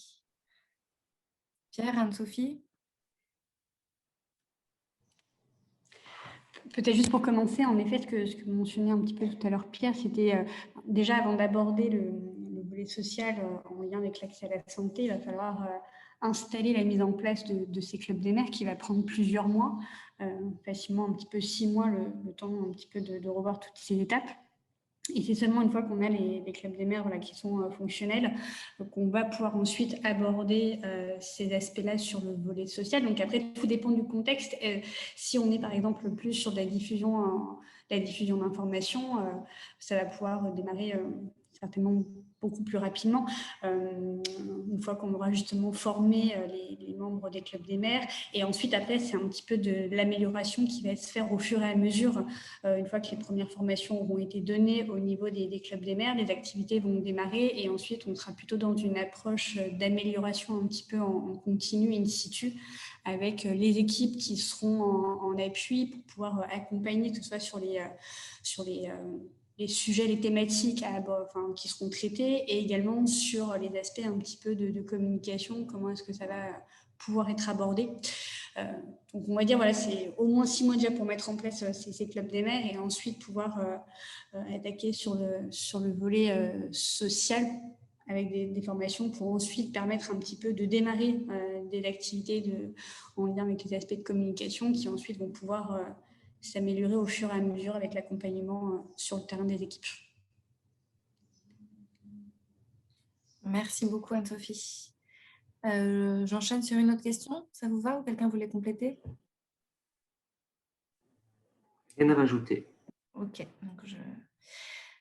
Pierre, Anne-Sophie? Peut-être juste pour commencer, en effet, ce que mentionnait un petit peu tout à l'heure Pierre, c'était déjà avant d'aborder le volet social en lien avec l'accès à la santé, il va falloir installer la mise en place de ces clubs des maires qui va prendre plusieurs mois, facilement un petit peu 6 mois, le temps un petit peu de revoir toutes ces étapes. Et c'est seulement une fois qu'on a les clubs des maires voilà, qui sont fonctionnels qu'on va pouvoir ensuite aborder ces aspects-là sur le volet social. Donc après, tout dépend du contexte. Si on est par exemple plus sur de la diffusion d'informations, ça va pouvoir démarrer certainement beaucoup plus rapidement, une fois qu'on aura justement formé les membres des clubs des maires. Et ensuite, après, c'est un petit peu de l'amélioration qui va se faire au fur et à mesure. Une fois que les premières formations auront été données au niveau des clubs des maires, les activités vont démarrer et ensuite, on sera plutôt dans une approche d'amélioration un petit peu en continu, in situ, avec les équipes qui seront en appui pour pouvoir accompagner, que ce soit sur les sujets, les thématiques qui seront traités et également sur les aspects un petit peu de communication, comment est-ce que ça va pouvoir être abordé. Donc on va dire, voilà, c'est au moins 6 mois déjà pour mettre en place ces clubs des maires et ensuite pouvoir attaquer sur le volet social avec des formations pour ensuite permettre un petit peu de démarrer des activités en lien avec les aspects de communication qui ensuite vont pouvoir s'améliorer au fur et à mesure avec l'accompagnement sur le terrain des équipes. Merci beaucoup Anne-Sophie. J'enchaîne sur une autre question, ça vous va ou quelqu'un voulait compléter? Rien à rajouter. Ok, donc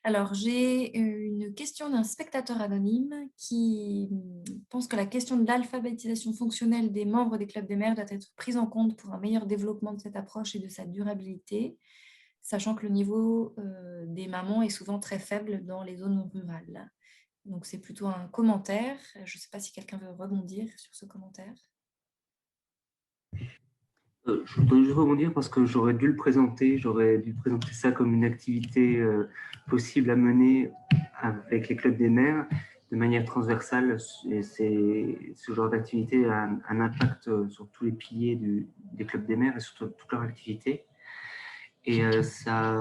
alors j'ai une question d'un spectateur anonyme qui pense que la question de l'alphabétisation fonctionnelle des membres des clubs des maires doit être prise en compte pour un meilleur développement de cette approche et de sa durabilité, sachant que le niveau des mamans est souvent très faible dans les zones rurales. Donc, c'est plutôt un commentaire. Je ne sais pas si quelqu'un veut rebondir sur ce commentaire. Je voudrais juste rebondir parce que j'aurais dû présenter ça comme une activité possible à mener avec les clubs des maires de manière transversale. Et ce genre d'activité a un impact sur tous les piliers des clubs des maires et sur toute leur activité. Et ça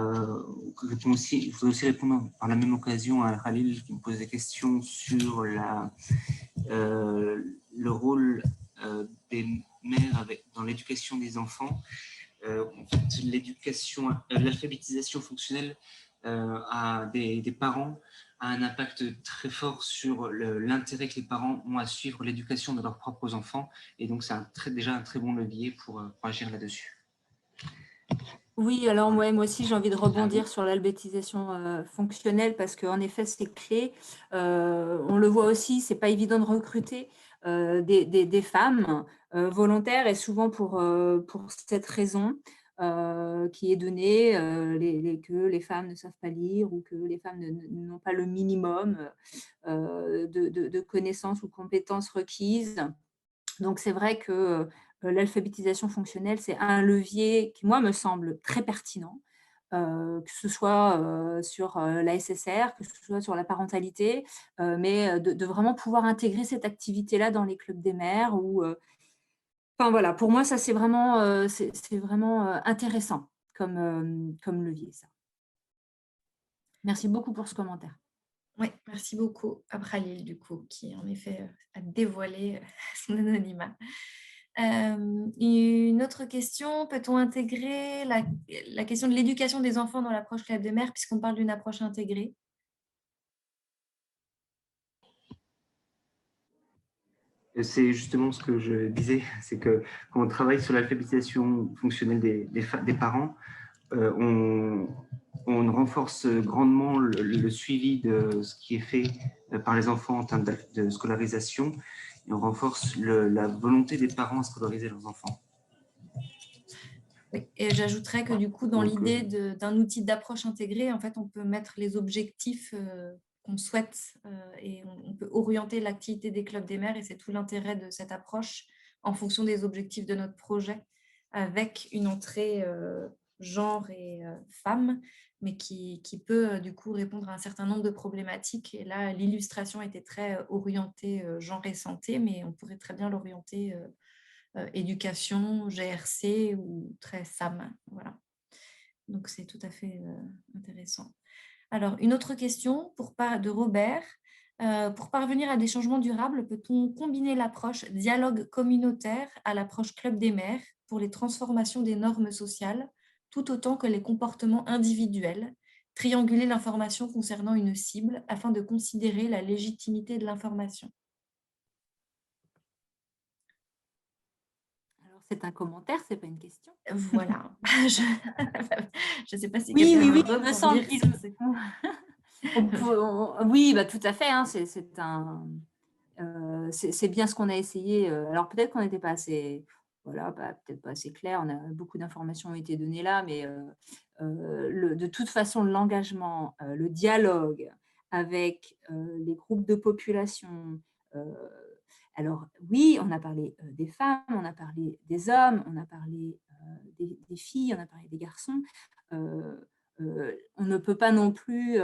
répond aussi, je voudrais aussi répondre par la même occasion à Khalil qui me pose des questions sur le rôle des mères dans l'éducation des enfants. En fait, l'alphabétisation fonctionnelle des parents a un impact très fort sur l'intérêt que les parents ont à suivre l'éducation de leurs propres enfants. Et donc, c'est déjà un très bon levier pour agir là-dessus. Oui, alors moi aussi, j'ai envie de rebondir sur l'alphabétisation fonctionnelle parce qu'en effet, c'est clé. On le voit aussi, c'est pas évident de recruter des femmes volontaires et souvent pour cette raison qui est donnée, que les femmes ne savent pas lire ou que les femmes n'ont pas le minimum de connaissances ou compétences requises. Donc, c'est vrai que l'alphabétisation fonctionnelle, c'est un levier qui, moi, me semble très pertinent, que ce soit sur la SSR, que ce soit sur la parentalité, mais de vraiment pouvoir intégrer cette activité-là dans les clubs des maires. Enfin, voilà, pour moi, ça, c'est vraiment intéressant comme levier, ça. Merci beaucoup pour ce commentaire. Oui, merci beaucoup à Khalil, du coup, qui en effet a dévoilé son anonymat. Une autre question, peut-on intégrer la question de l'éducation des enfants dans l'approche club des maires, puisqu'on parle d'une approche intégrée? C'est justement ce que je disais, c'est que quand on travaille sur l'alphabétisation fonctionnelle des parents, on renforce grandement le suivi de ce qui est fait par les enfants en termes de scolarisation, et on renforce la volonté des parents à scolariser leurs enfants. Oui, et j'ajouterais que du coup, dans l'idée d'un outil d'approche intégrée, en fait, on peut mettre les objectifs qu'on souhaite et on peut orienter l'activité des clubs des mères, et c'est tout l'intérêt de cette approche en fonction des objectifs de notre projet, avec une entrée genre et femme, mais qui peut du coup répondre à un certain nombre de problématiques. Et là, l'illustration était très orientée genre et santé, mais on pourrait très bien l'orienter éducation, GRC ou très SAM. Voilà. Donc, c'est tout à fait intéressant. Alors, une autre question de Robert. Pour parvenir à des changements durables, peut-on combiner l'approche dialogue communautaire à l'approche club des mères pour les transformations des normes sociales, tout autant que les comportements individuels, trianguler l'information concernant une cible afin de considérer la légitimité de l'information? C'est un commentaire, c'est pas une question. Voilà. Je ne sais pas si Oui, quelqu'un oui, veut il me semble rebondir qu'il sur ces... oui, bah, tout à fait, hein, c'est bien ce qu'on a essayé. Alors peut-être qu'on n'était pas assez, voilà, peut-être pas assez clair. Beaucoup d'informations ont été données là, mais de toute façon, l'engagement, le dialogue avec les groupes de population. Alors oui, on a parlé des femmes, on a parlé des hommes, on a parlé des filles, on a parlé des garçons. On ne peut pas non plus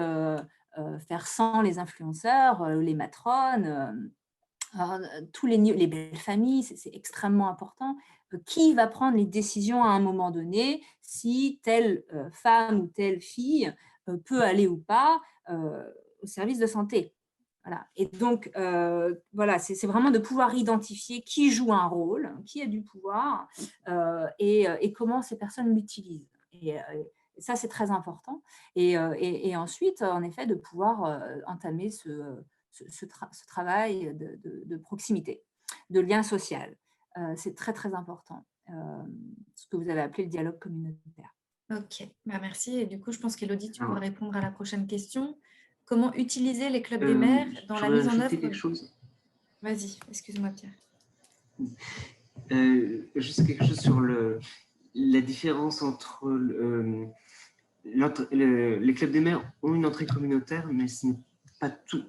faire sans les influenceurs, les matrones, tous les belles familles, c'est extrêmement important. Qui va prendre les décisions à un moment donné, si telle femme ou telle fille peut aller ou pas au service de santé? Voilà. Et donc, voilà, c'est vraiment de pouvoir identifier qui joue un rôle, qui a du pouvoir et comment ces personnes l'utilisent. Et ça, c'est très important. Et ensuite, en effet, de pouvoir entamer ce travail de proximité, de lien social. C'est très, très important, ce que vous avez appelé le dialogue communautaire. Ok, bah, merci. Et du coup, je pense qu'Élodie, tu pourras répondre à la prochaine question. Comment utiliser les clubs des mères dans la mise en œuvre... quelque chose. Vas-y, excuse-moi Pierre. Juste quelque chose sur la différence entre les clubs des mères ont une entrée communautaire, mais ce n'est pas tout,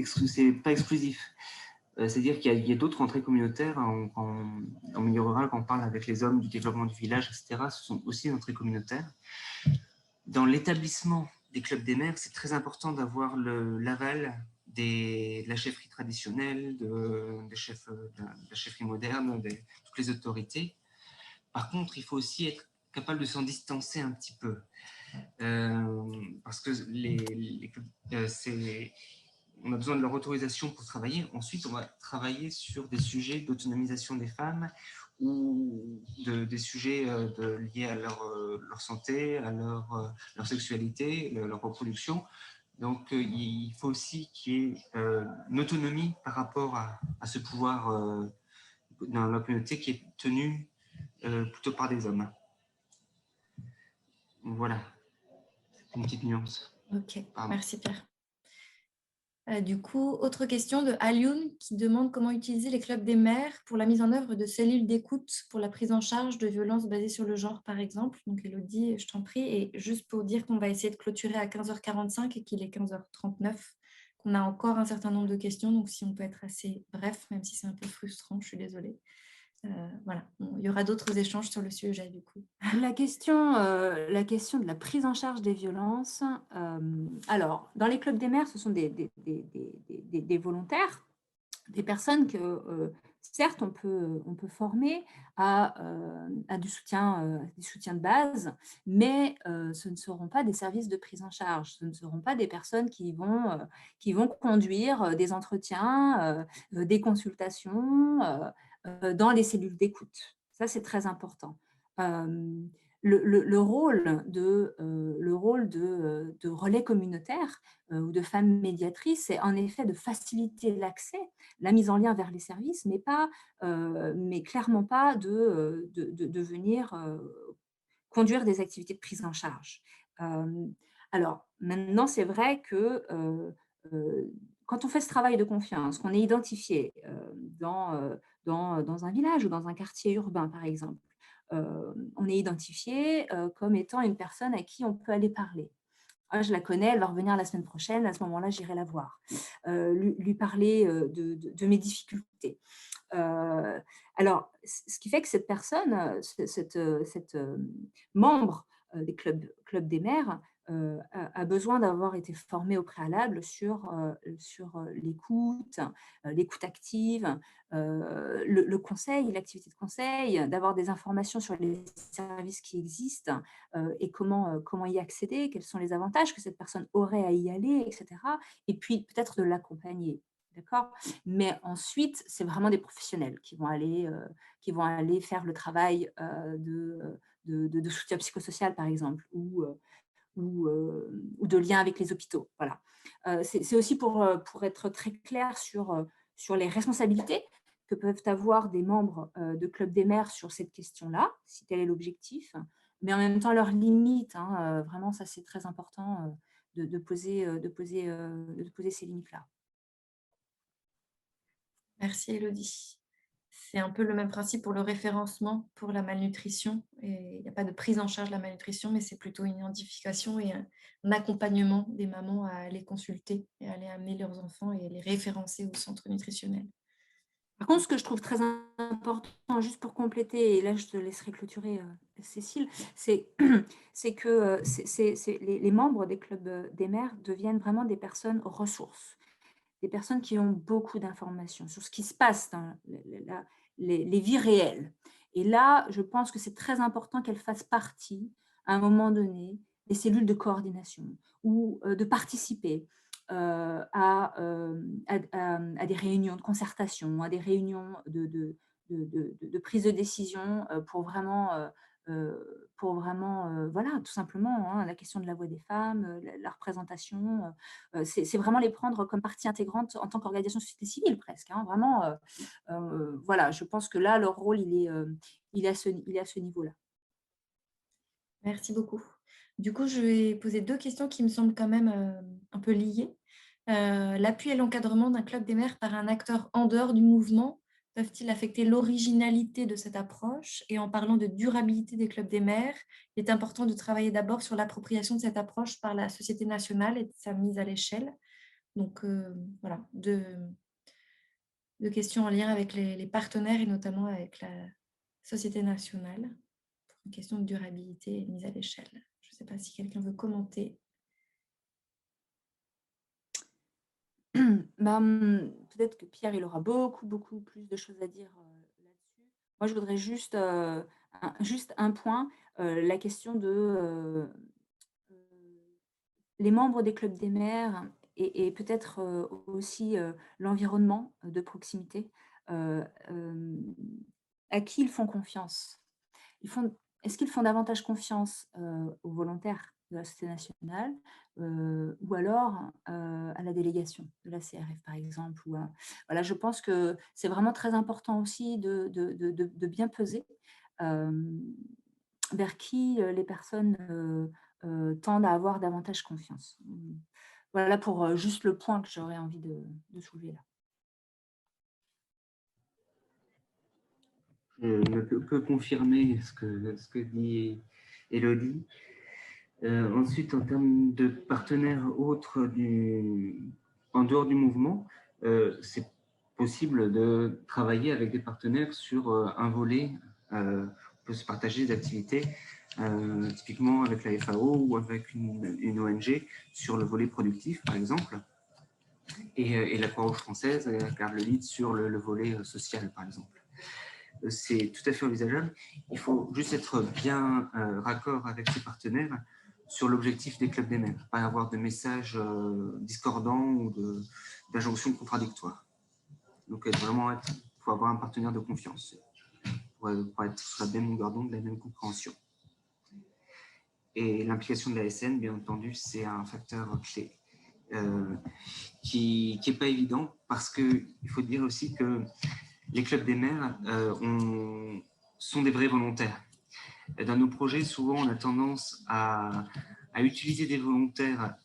c'est pas exclusif. C'est-à-dire qu'il y a d'autres entrées communautaires en milieu rural, quand on parle avec les hommes du développement du village, etc. Ce sont aussi des entrées communautaires. Dans l'établissement des clubs des mères, c'est très important d'avoir l'aval de la chefferie traditionnelle, de la chefferie moderne, de toutes les autorités. Par contre, il faut aussi être capable de s'en distancer un petit peu. Parce que on a besoin de leur autorisation pour travailler. Ensuite, on va travailler sur des sujets d'autonomisation des femmes ou des sujets liés à leur santé, à leur sexualité, leur reproduction. Donc, il faut aussi qu'il y ait une autonomie par rapport à ce pouvoir dans la communauté qui est tenu plutôt par des hommes. Voilà, c'est une petite nuance. Ok, merci Pierre. Du coup, autre question de Alioun qui demande comment utiliser les clubs des mères pour la mise en œuvre de cellules d'écoute pour la prise en charge de violences basées sur le genre, par exemple. Donc, Élodie, je t'en prie. Et juste pour dire qu'on va essayer de clôturer à 15h45 et qu'il est 15h39, qu'on a encore un certain nombre de questions. Donc, si on peut être assez bref, même si c'est un peu frustrant, je suis désolée. Voilà, il y aura d'autres échanges sur le sujet du coup. La question de la prise en charge des violences. Alors, dans les clubs des mères, ce sont des volontaires, des personnes que, certes, on peut former à du soutien de base, mais ce ne seront pas des services de prise en charge. Ce ne seront pas des personnes qui vont conduire des entretiens, des consultations dans les cellules d'écoute. Ça, c'est très important. le rôle de relais communautaire ou de femmes médiatrices, c'est en effet de faciliter l'accès, la mise en lien vers les services, mais clairement pas de venir conduire des activités de prise en charge. Alors, maintenant, c'est vrai que quand on fait ce travail de confiance, qu'on est identifié dans un village ou dans un quartier urbain, par exemple, on est identifié comme étant une personne à qui on peut aller parler. Ah, je la connais, elle va revenir la semaine prochaine, à ce moment-là, j'irai la voir, lui parler de mes difficultés. Alors, ce qui fait que cette personne, cette membre des clubs des maires, a besoin d'avoir été formée au préalable sur l'écoute active, le conseil, l'activité de conseil, d'avoir des informations sur les services qui existent et comment y accéder, quels sont les avantages que cette personne aurait à y aller, etc. Et puis peut-être de l'accompagner. D'accord ? Mais ensuite, c'est vraiment des professionnels qui vont aller faire le travail de soutien psychosocial, par exemple, ou de lien avec les hôpitaux. Voilà. C'est aussi pour être très clair sur les responsabilités que peuvent avoir des membres de Club des maires sur cette question-là, si tel est l'objectif, mais en même temps leurs limites. Vraiment, ça c'est très important de poser ces limites-là. Merci Élodie. C'est un peu le même principe pour le référencement pour la malnutrition. Et il n'y a pas de prise en charge de la malnutrition, mais c'est plutôt une identification et un accompagnement des mamans à aller consulter et à aller amener leurs enfants et les référencer au centre nutritionnel. Par contre, ce que je trouve très important, juste pour compléter, et là je te laisserai clôturer, Cécile, c'est que les membres des clubs des maires deviennent vraiment des personnes ressources, des personnes qui ont beaucoup d'informations sur ce qui se passe dans les vies réelles. Et là, je pense que c'est très important qu'elles fassent partie, à un moment donné, des cellules de coordination ou de participer à des réunions de concertation, à des réunions de prise de décision pour vraiment voilà, tout simplement, la question de la voix des femmes, la représentation, c'est vraiment les prendre comme partie intégrante en tant qu'organisation de société civile presque, vraiment. Voilà, je pense que là, leur rôle, il est à ce niveau-là. Merci beaucoup. Du coup, je vais poser 2 questions qui me semblent quand même un peu liées. L'appui et l'encadrement d'un club des maires par un acteur en dehors du mouvement peuvent-ils affecter l'originalité de cette approche? Et en parlant de durabilité des clubs des maires, il est important de travailler d'abord sur l'appropriation de cette approche par la société nationale et de sa mise à l'échelle. Donc, voilà, deux questions en lien avec les partenaires et notamment avec la société nationale. Une question de durabilité et de mise à l'échelle. Je ne sais pas si quelqu'un veut commenter. Peut-être que Pierre, il aura beaucoup plus de choses à dire là-dessus. Moi, je voudrais juste un point, la question de les membres des clubs des maires et peut-être aussi l'environnement de proximité, à qui ils font confiance. Est-ce qu'ils font davantage confiance aux volontaires de la Société nationale ou alors à la délégation de la CRF, par exemple voilà, je pense que c'est vraiment très important aussi de bien peser vers qui les personnes tendent à avoir davantage confiance. Voilà pour juste le point que j'aurais envie de soulever là. Je ne peux que confirmer ce que dit Élodie. Ensuite, en termes de partenaires autres en dehors du mouvement, c'est possible de travailler avec des partenaires sur un volet. On peut se partager des activités, typiquement avec la FAO ou avec une ONG sur le volet productif, par exemple. Et la Croix-Rouge française garde le lead sur le volet social, par exemple. C'est tout à fait envisageable. Il faut juste être bien raccord avec ses partenaires sur l'objectif des clubs des maires, pas avoir de messages discordants ou d'injonctions contradictoires. Donc, il faut avoir un partenaire de confiance pour être sur la même longueur d'onde, la même compréhension. Et l'implication de la SN, bien entendu, c'est un facteur clé qui n'est pas évident parce qu'il faut dire aussi que les clubs des maires sont des vrais volontaires. Dans nos projets, souvent, on a tendance à utiliser des volontaires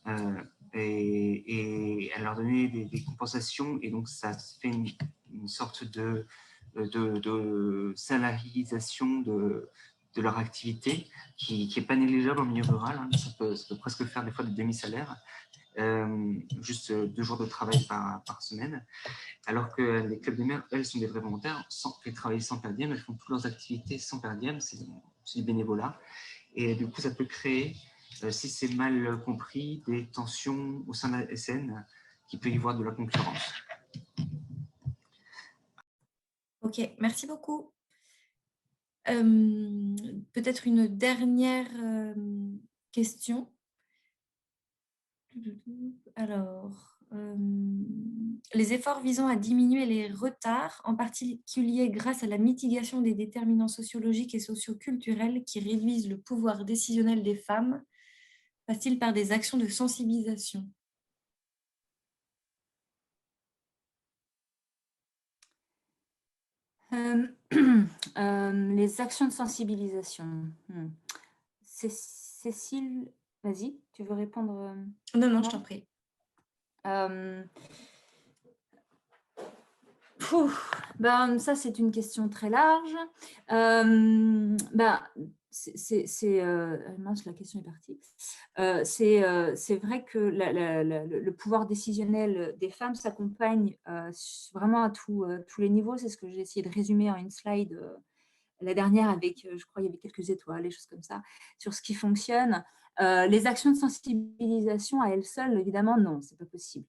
et à leur donner des compensations. Et donc, ça fait une sorte de salarisation de leur activité qui n'est pas négligeable en milieu rural. Hein. Ça peut presque faire des fois des demi-salaires, juste 2 jours de travail par semaine. Alors que les clubs des maires, elles, sont des vrais volontaires, elles travaillent sans per diem, elles font toutes leurs activités sans per diem, c'est du bénévolat. Et du coup, ça peut créer, si c'est mal compris, des tensions au sein de la SN, qui peut y avoir de la concurrence. Ok, merci beaucoup. Peut-être une dernière question. Alors, les efforts visant à diminuer les retards, en particulier grâce à la mitigation des déterminants sociologiques et socioculturels qui réduisent le pouvoir décisionnel des femmes, passe-t-il par des actions de sensibilisation? Les actions de sensibilisation. Cécile, vas-y, tu veux répondre? Non, je t'en prie. Ça, c'est une question très large. Mince, la question est partie. C'est vrai que le pouvoir décisionnel des femmes s'accompagne vraiment à tous les niveaux. C'est ce que j'ai essayé de résumer en une slide la dernière avec, je crois, il y avait quelques étoiles, des choses comme ça, sur ce qui fonctionne. Les actions de sensibilisation à elles seules, évidemment, non, c'est pas possible.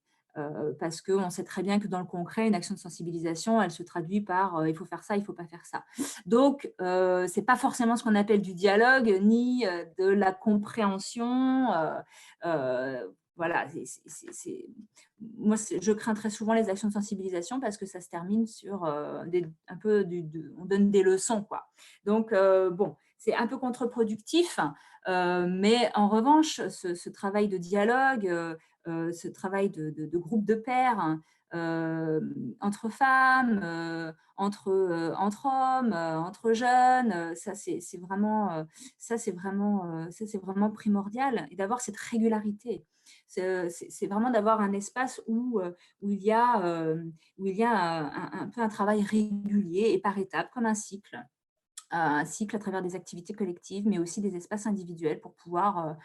Parce qu'on sait très bien que dans le concret, une action de sensibilisation, elle se traduit par il faut faire ça, il ne faut pas faire ça. Donc, ce n'est pas forcément ce qu'on appelle du dialogue, ni de la compréhension. Voilà, moi, je crains très souvent les actions de sensibilisation parce que ça se termine sur un peu on donne des leçons, quoi. Donc, bon, c'est un peu contre-productif, mais en revanche, ce travail de dialogue, ce travail de groupe de pairs entre femmes, entre hommes, entre jeunes, ça c'est vraiment primordial, et d'avoir cette régularité. C'est vraiment d'avoir un espace où il y a un peu un travail régulier et par étapes, comme un cycle à travers des activités collectives, mais aussi des espaces individuels pour pouvoir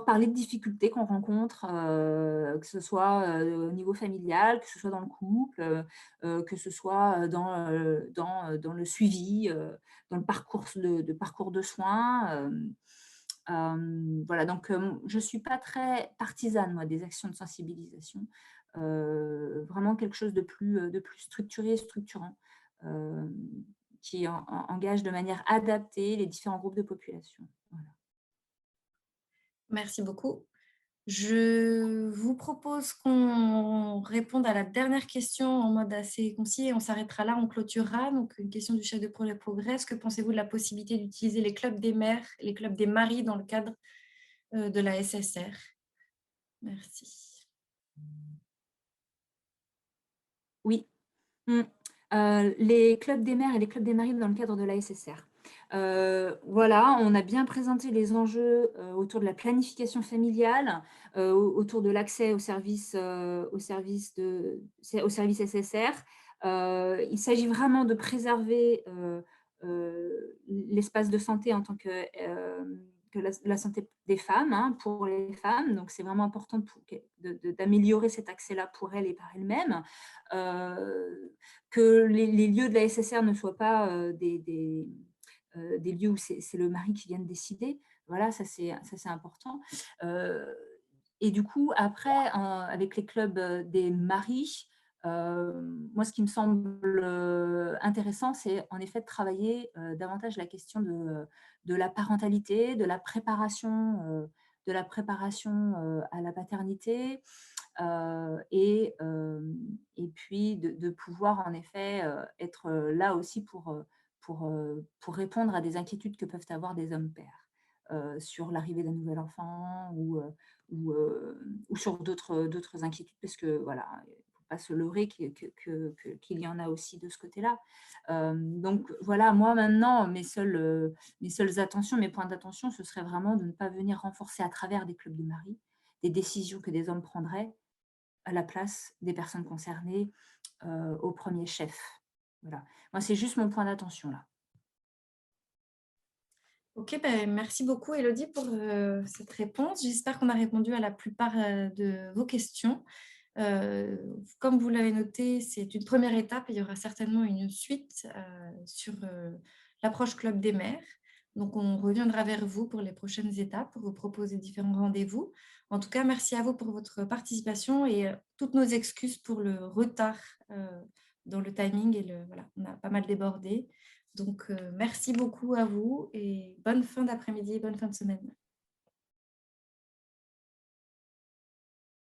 parler de difficultés qu'on rencontre, que ce soit au niveau familial, que ce soit dans le couple, que ce soit dans le suivi, dans le parcours de soins. Voilà, donc je ne suis pas très partisane, moi, des actions de sensibilisation. Vraiment quelque chose de plus structuré et structurant, qui engage de manière adaptée les différents groupes de population. Voilà. Merci beaucoup. Je vous propose qu'on réponde à la dernière question en mode assez concis et on s'arrêtera là, on clôturera. Donc, une question du chef de projet Progress. Que pensez-vous de la possibilité d'utiliser les clubs des mères, les clubs des maris dans le cadre de la SSR? Merci. Oui. Les clubs des mères et les clubs des maris dans le cadre de la SSR. Voilà, on a bien présenté les enjeux autour de la planification familiale, autour de l'accès au service SSR. Il s'agit vraiment de préserver l'espace de santé en tant que la santé des femmes, hein, pour les femmes. Donc, c'est vraiment important d'améliorer cet accès-là pour elles et par elles-mêmes. Que les lieux de la SSR ne soient pas des lieux où c'est le mari qui vient de décider. Voilà, ça c'est important. Et du coup, après, avec les clubs des maris, moi, ce qui me semble intéressant, c'est en effet de travailler davantage la question de la parentalité, de la préparation à la paternité, et puis de pouvoir en effet être là aussi pour répondre à des inquiétudes que peuvent avoir des hommes pères. sur l'arrivée d'un nouvel enfant ou sur d'autres inquiétudes, parce que voilà, il ne faut pas se leurrer qu'il y en a aussi de ce côté-là. Donc voilà, moi maintenant, mes seules attentions, mes points d'attention, ce serait vraiment de ne pas venir renforcer à travers des clubs de mari des décisions que des hommes prendraient à la place des personnes concernées au premier chef. Voilà. Moi, c'est juste mon point d'attention là. Ok, ben, merci beaucoup Élodie pour cette réponse. J'espère qu'on a répondu à la plupart de vos questions. Comme vous l'avez noté, c'est une première étape. Il y aura certainement une suite sur l'approche Club des maires. Donc, on reviendra vers vous pour les prochaines étapes, pour vous proposer différents rendez-vous. En tout cas, merci à vous pour votre participation et toutes nos excuses pour le retard dans le timing. Voilà, on a pas mal débordé. Donc, merci beaucoup à vous et bonne fin d'après-midi et bonne fin de semaine.